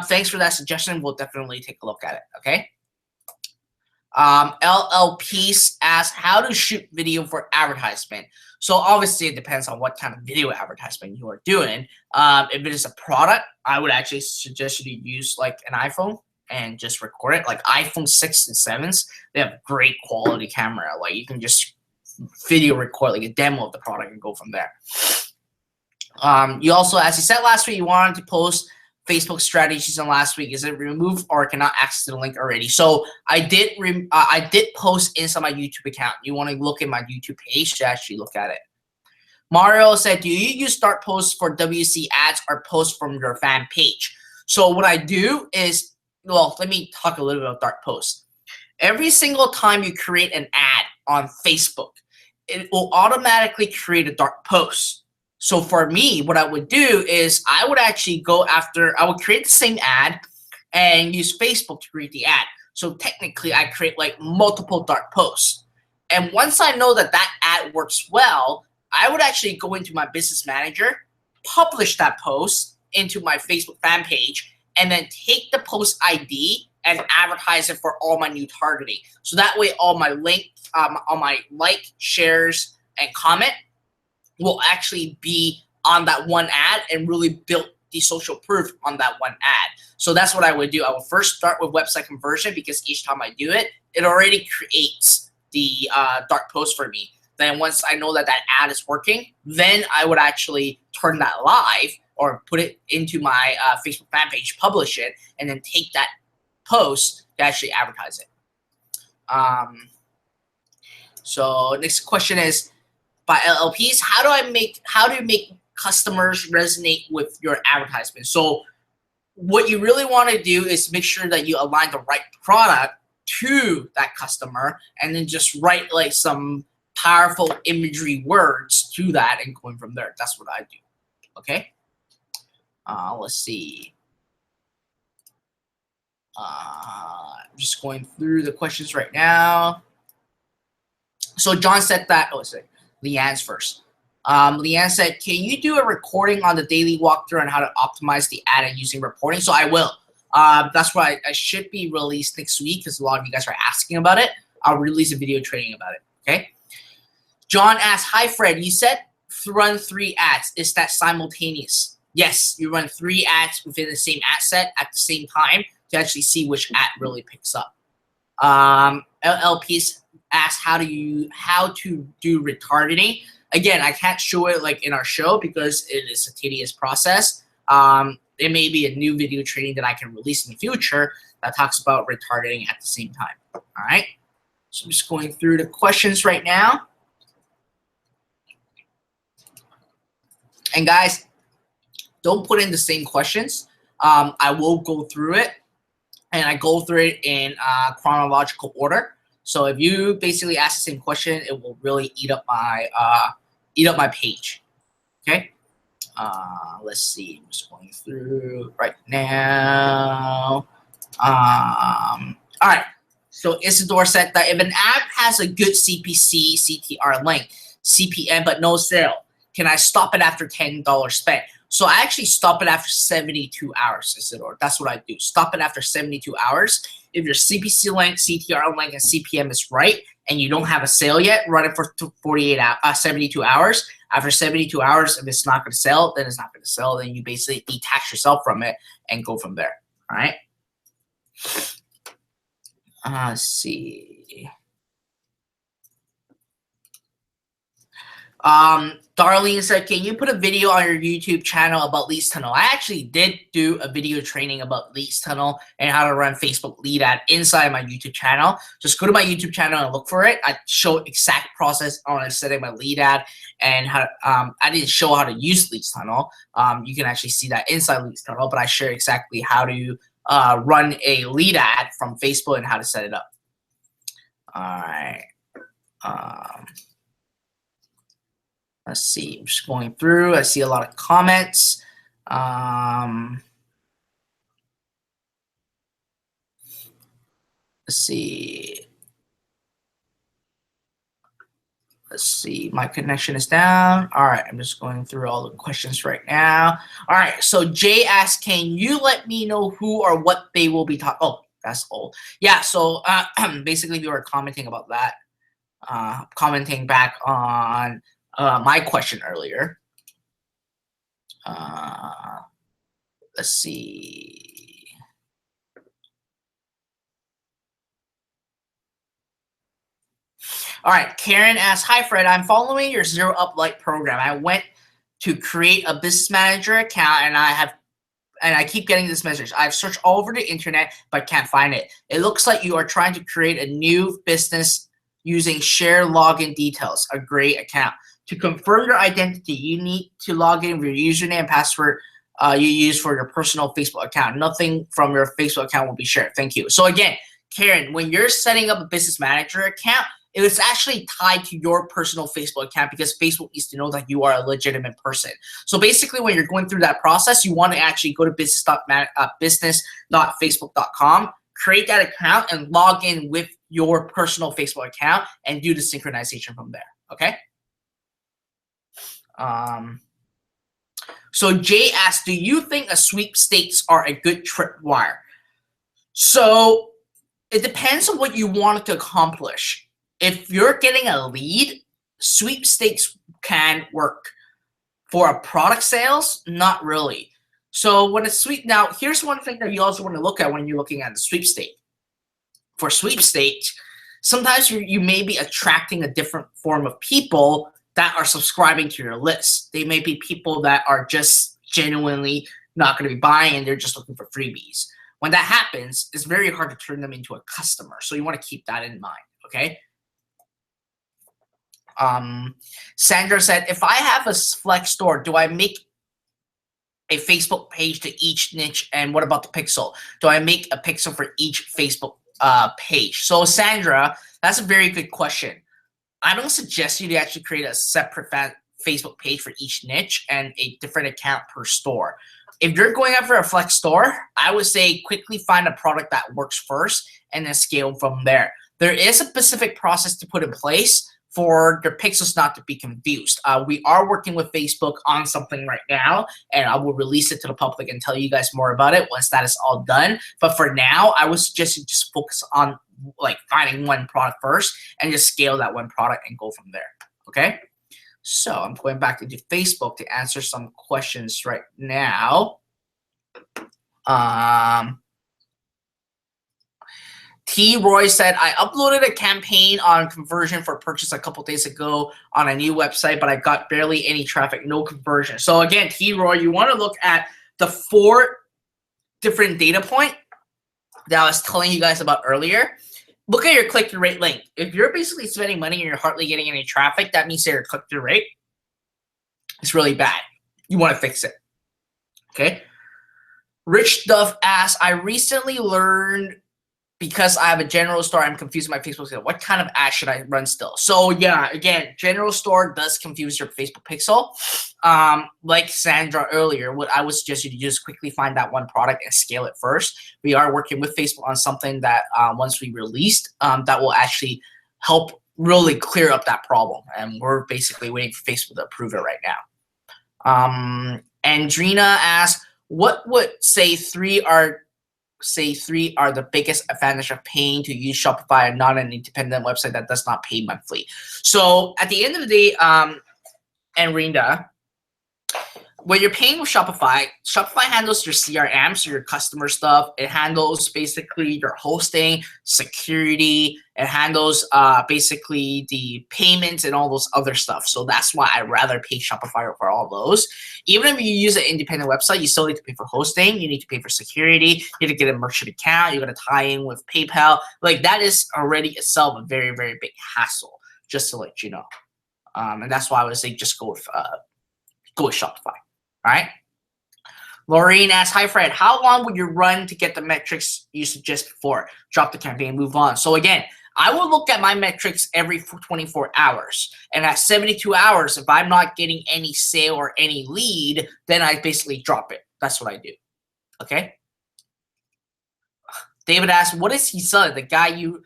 Thanks for that suggestion. We'll definitely take a look at it, okay? LLP asked, how to shoot video for advertisement. So obviously it depends on what kind of video advertisement you are doing. If it is a product, I would actually suggest you to use like an iPhone and just record it. Like iPhone 6 and 7s, they have great quality camera. Like you can just video record like a demo of the product and go from there. You also, as you said last week, you wanted to post Facebook strategies on last week. Is it removed or cannot access the link already? So I did post inside my YouTube account. You want to look at my YouTube page to actually look at it. Mario said, do you use Dart posts for WC ads or posts from your fan page? So what I do is, well, let me talk a little bit about Dart posts. Every single time you create an ad on Facebook, it will automatically create a Dart post. So for me, what I would do is I would actually I would create the same ad and use Facebook to create the ad. So technically I create like multiple Dart posts. And once I know that that ad works well, I would actually go into my business manager, publish that post into my Facebook fan page, and then take the post ID and advertise it for all my new targeting. So that way all my all my like, shares, and comment will actually be on that one ad and really build the social proof on that one ad. So that's what I would do. I will first start with website conversion because each time I do it, it already creates the Dart post for me. Then once I know that that ad is working, then I would actually turn that live or put it into my Facebook fan page, publish it, and then take that post to actually advertise it. So next question is, by LLPs, how do you make customers resonate with your advertisement? So what you really want to do is make sure that you align the right product to that customer and then just write like some powerful imagery words to that and going from there. That's what I do. Okay. Let's see. I'm just going through the questions right now. So John said that, Leanne's first. Leanne said, can you do a recording on the daily walkthrough on how to optimize the ad and using reporting? So I will. That's why I should be released next week because a lot of you guys are asking about it. I'll release a video training about it. Okay. John asked, hi, Fred. You said run 3 ads. Is that simultaneous? Yes, you run 3 ads within the same ad set at the same time to actually see which ad really picks up. LLP asked, how to do retargeting. Again, I can't show it like in our show because it is a tedious process. There may be a new video training that I can release in the future that talks about retargeting at the same time. All right. So I'm just going through the questions right now. And guys, don't put in the same questions. I will go through it, and I go through it in chronological order. So if you basically ask the same question, it will really eat up my page. Okay. Let's see. I'm just going through right now. All right. So Isidore said that if an app has a good CPC, CTR link, CPM, but no sale, can I stop it after $10 spent? So I actually stop it after 72 hours, Isidore. That's what I do. Stop it after 72 hours. If your CPC link, CTR link, and CPM is right, and you don't have a sale yet, run it for 72 hours. After 72 hours, if it's not going to sell, then it's not going to sell. Then you basically detach yourself from it and go from there. All right. Let's see. Darlene said, can you put a video on your YouTube channel about Leads Tunnel? I actually did do a video training about Leads Tunnel and how to run Facebook lead ad inside my YouTube channel. Just go to my YouTube channel and look for it. I show exact process on setting my lead ad and how I didn't show how to use Leads Tunnel. You can actually see that inside Leads Tunnel, but I share exactly how to run a lead ad from Facebook and how to set it up. All right. Let's see. I'm just going through. I see a lot of comments. Let's see. Let's see. My connection is down. All right. I'm just going through all the questions right now. All right. So Jay asked, can you let me know who or what they will be talking? Oh, that's old. Yeah. So basically, we were commenting about that. Commenting back on my question earlier. Let's see. All right, Karen asks, hi Fred, I'm following your Zero Up Light program. I went to create a business manager account and I keep getting this message. I've searched all over the internet but can't find it. It looks like you are trying to create a new business using share login details, a great account. To confirm your identity, you need to log in with your username and password you use for your personal Facebook account. Nothing from your Facebook account will be shared. Thank you. So again, Karen, when you're setting up a business manager account, it was actually tied to your personal Facebook account because Facebook needs to know that you are a legitimate person. So basically, when you're going through that process, you want to actually go to business.facebook.com, create that account, and log in with your personal Facebook account and do the synchronization from there. Okay. So Jay asked, do you think a sweepstakes are a good tripwire? So it depends on what you want to accomplish. If you're getting a lead, sweepstakes can work. For a product sales, not really. So when it's now here's one thing that you also want to look at when you're looking at the sweepstake. For sweepstakes, sometimes you may be attracting a different form of people that are subscribing to your list. They may be people that are just genuinely not going to be buying and they're just looking for freebies. When that happens, it's very hard to turn them into a customer. So you want to keep that in mind, okay? Sandra said, if I have a flex store, do I make a Facebook page to each niche? And what about the pixel? Do I make a pixel for each Facebook page? So Sandra, that's a very good question. I don't suggest you to actually create a separate Facebook page for each niche and a different account per store. If you're going after a flex store, I would say quickly find a product that works first and then scale from there. There is a specific process to put in place for the pixels not to be confused. We are working with Facebook on something right now, and I will release it to the public and tell you guys more about it once that is all done. But for now, I was just focus on like finding one product first and just scale that one product and go from there. Okay. So I'm going back into Facebook to answer some questions right now. T. Roy said, I uploaded a campaign on conversion for purchase a couple days ago on a new website, but I got barely any traffic, no conversion. So again, T. Roy, you want to look at the 4 different data point that I was telling you guys about earlier. Look at your click-through rate link. If you're basically spending money and you're hardly getting any traffic, that means that your click-through rate is really bad. You want to fix it. Okay. Rich Duff asks, I recently learned because I have a general store, I'm confused with my Facebook pixel. What kind of ad should I run still? So yeah, again, general store does confuse your Facebook pixel. Like Sandra earlier, what I would suggest you to do is quickly find that one product and scale it first. We are working with Facebook on something that once we released, that will actually help really clear up that problem. And we're basically waiting for Facebook to approve it right now. Andrina asks, what would say three are the biggest advantage of paying to use Shopify and not an independent website that does not pay monthly? So at the end of the day, Enrinda, when you're paying with Shopify, Shopify handles your CRM, so your customer stuff. It handles basically your hosting, security. It handles basically the payments and all those other stuff. So that's why I rather pay Shopify for all those. Even if you use an independent website, you still need to pay for hosting. You need to pay for security. You need to get a merchant account. You're going to tie in with PayPal. Like that is already itself a very, very big hassle, just to let you know. And that's why I would say just go with Shopify. All right. Laureen asks, hi, Fred. How long would you run to get the metrics you suggest before? Drop the campaign, move on. So again, I will look at my metrics every 24 hours. And at 72 hours, if I'm not getting any sale or any lead, then I basically drop it. That's what I do. Okay. David asks, what is he selling? The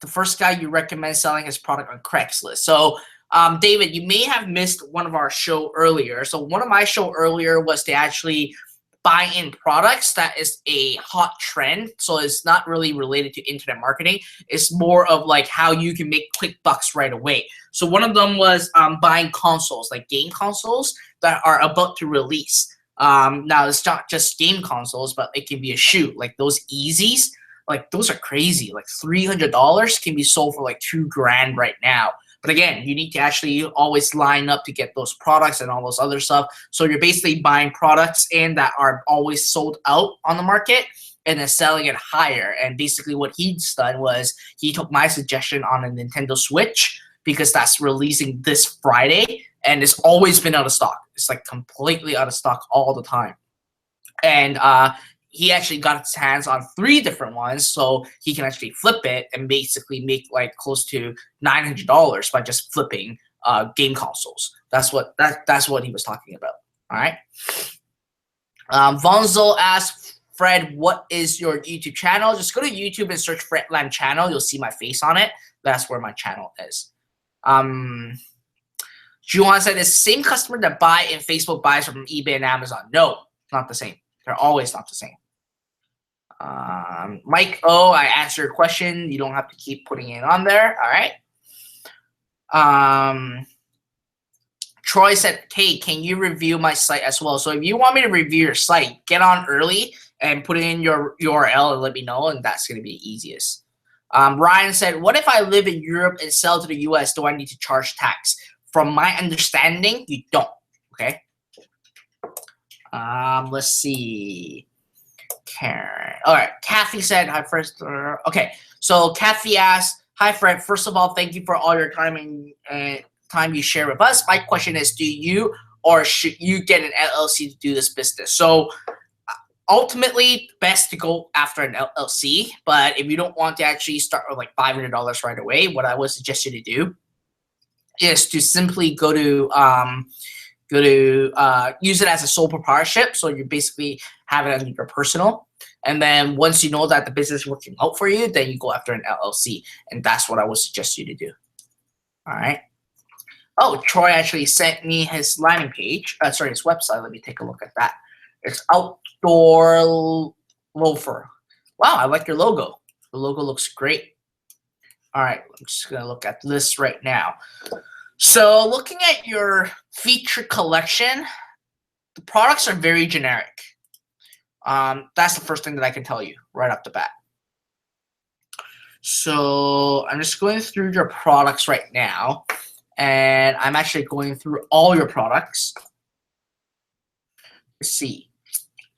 first guy you recommend selling his product on Craigslist. So David, you may have missed one of our show earlier. So one of my show earlier was to actually buy in products that is a hot trend. So it's not really related to internet marketing. It's more of like how you can make quick bucks right away. So one of them was buying consoles, like game consoles that are about to release. Now it's not just game consoles, but it can be a shoe, like those Easies. Like those are crazy. Like $300 can be sold for like $2,000 right now. But again, you need to actually always line up to get those products and all those other stuff. So you're basically buying products in that are always sold out on the market and then selling it higher. And basically what he's done was he took my suggestion on a Nintendo Switch because that's releasing this Friday and it's always been out of stock. It's like completely out of stock all the time. And he actually got his hands on 3 different ones, so he can actually flip it and basically make like close to $900 by just flipping game consoles. That's what he was talking about. All right. Vonzo asks, Fred, what is your YouTube channel? Just go to YouTube and search Fred Lam channel. You'll see my face on it. That's where my channel is. Juan said, the same customer that buy in Facebook buys from eBay and Amazon. No, not the same. They're always not the same. Mike O, I answered your question. You don't have to keep putting it on there. All right. Troy said, hey, can you review my site as well? So if you want me to review your site, get on early and put in your URL and let me know, and that's going to be the easiest. Ryan said, what if I live in Europe and sell to the US? Do I need to charge tax? From my understanding, you don't. Okay. Let's see. Karen. All right. Kathy said, hi, first. Okay. So Kathy asked, hi, Fred. First of all, thank you for all your time and time you share with us. My question is, do you or should you get an LLC to do this business? So ultimately, best to go after an LLC. But if you don't want to actually start with like $500 right away, what I would suggest you to do is to simply go to use it as a sole proprietorship. So you basically have it as your personal. And then once you know that the business is working out for you, then you go after an LLC. And that's what I would suggest you to do. All right. Oh, Troy actually sent me his landing page. Sorry, his website. Let me take a look at that. It's Outdoor Loafer. Wow, I like your logo. The logo looks great. All right, I'm just gonna look at this right now. So looking at your feature collection, the products are very generic. That's the first thing that I can tell you right off the bat. So I'm just going through your products right now, and I'm actually going through all your products. Let's see.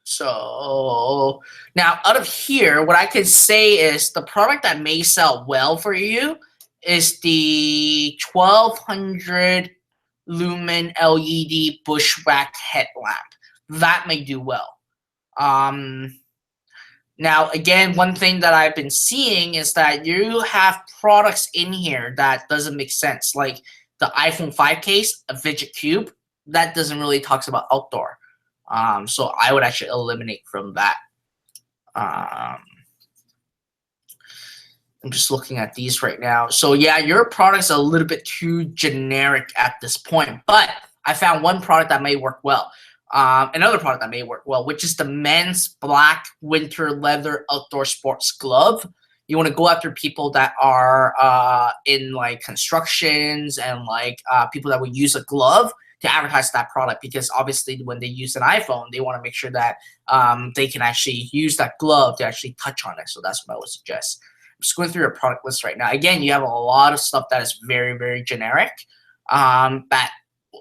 So now out of here, what I can say is the product that may sell well for you is the 1200 lumen LED bushwhack headlamp. That may do well. Now, again, one thing that I've been seeing is that you have products in here that doesn't make sense, like the iPhone 5 case, a fidget cube. That doesn't really talk about outdoor. So I would actually eliminate from that. I'm just looking at these right now. So yeah, your product's a little bit too generic at this point, but I found one product that may work well. Another product that may work well, which is the men's black winter leather outdoor sports glove. You want to go after people that are in like constructions and like people that would use a glove to advertise that product, because obviously when they use an iPhone, they want to make sure that they can actually use that glove to actually touch on it. So that's what I would suggest. I'm just going through your product list right now. Again, you have a lot of stuff that is very, very generic that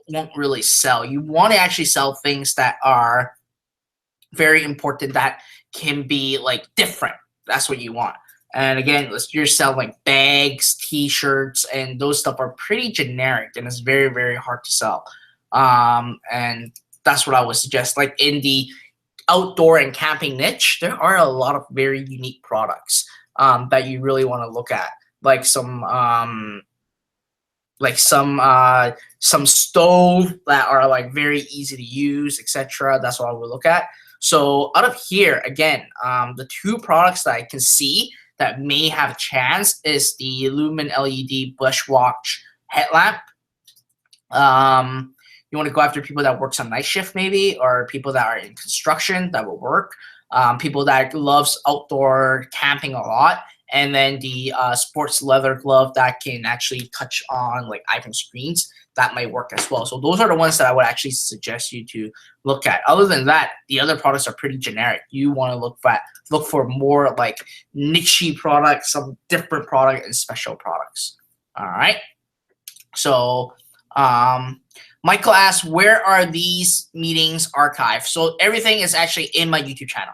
won't really sell. You want to actually sell things that are very important, that can be like different. That's what you want. And again, you're selling like bags, t-shirts, and those stuff are pretty generic, and it's very, very hard to sell. And that's what I would suggest. Like in the outdoor and camping niche, there are a lot of very unique products that you really want to look at, like some stove that are like very easy to use, etc. That's what I would look at. So out of here, again, the two products that I can see that may have a chance is the Lumen LED Bushwatch headlamp. You want to go after people that works on night shift maybe, or people that are in construction. That will work. People that loves outdoor camping a lot. And then the sports leather glove that can actually touch on like iPhone screens. That might work as well. So those are the ones that I would actually suggest you to look at. Other than that, the other products are pretty generic. You want to look for more like niche products, some different product, and special products. All right. So Michael asks, where are these meetings archived? So everything is actually in my YouTube channel.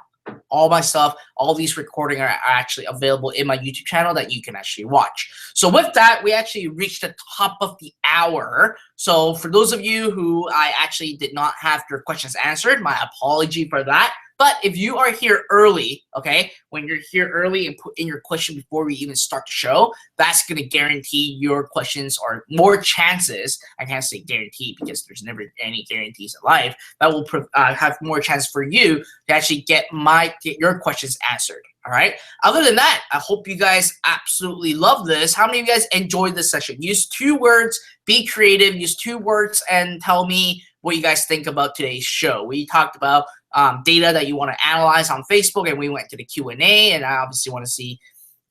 All my stuff, all these recordings are actually available in my YouTube channel that you can actually watch. So with that, we actually reached the top of the hour. So for those of you who I actually did not have your questions answered, my apology for that. But if you are here early, okay, when you're here early and put in your question before we even start the show, that's going to guarantee your questions or more chances. I can't say guarantee because there's never any guarantees in life. That will have more chance for you to actually get your questions answered. All right. Other than that, I hope you guys absolutely love this. How many of you guys enjoyed this session? Use 2 words, be creative, use 2 words, and tell me what you guys think about today's show. We talked about data that you want to analyze on Facebook, and we went to the Q&A, and I obviously want to see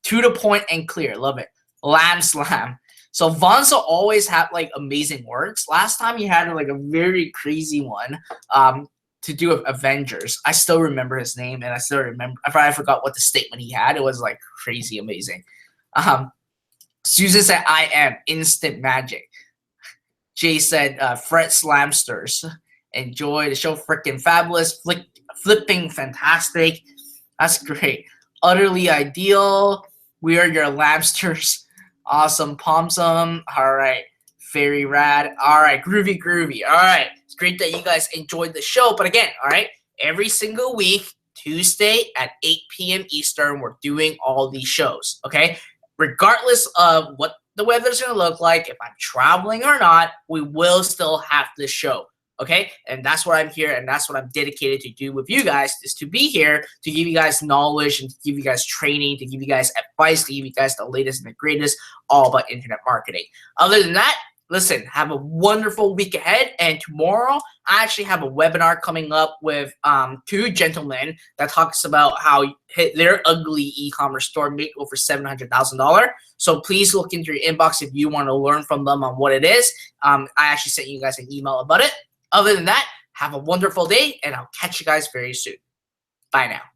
to the point and clear. Love it. Lamb slam. So Vonzo always have like amazing words. Last time he had like a very crazy one to do with Avengers. I still remember his name, and I still remember. I forgot what the statement he had. It was like crazy amazing. Susan said, "I am instant magic." Jay said, "Fred Slamsters. Enjoy the show, freaking fabulous, flipping fantastic." That's great. Utterly ideal. We are your Lamsters. Awesome, Pomsum. All right, very rad. All right, groovy. All right, it's great that you guys enjoyed the show. But again, all right, every single week, Tuesday at 8 p.m. Eastern, we're doing all these shows. Okay, regardless of what the weather's gonna look like, if I'm traveling or not, we will still have this show. Okay, and that's what I'm here, and that's what I'm dedicated to do with you guys, is to be here to give you guys knowledge and to give you guys training, to give you guys advice, to give you guys the latest and the greatest all about internet marketing. Other than that, listen, have a wonderful week ahead, and tomorrow I actually have a webinar coming up with two gentlemen that talks about how their ugly e-commerce store made over $700,000. So please look into your inbox if you want to learn from them on what it is. I actually sent you guys an email about it. Other than that, have a wonderful day, and I'll catch you guys very soon. Bye now.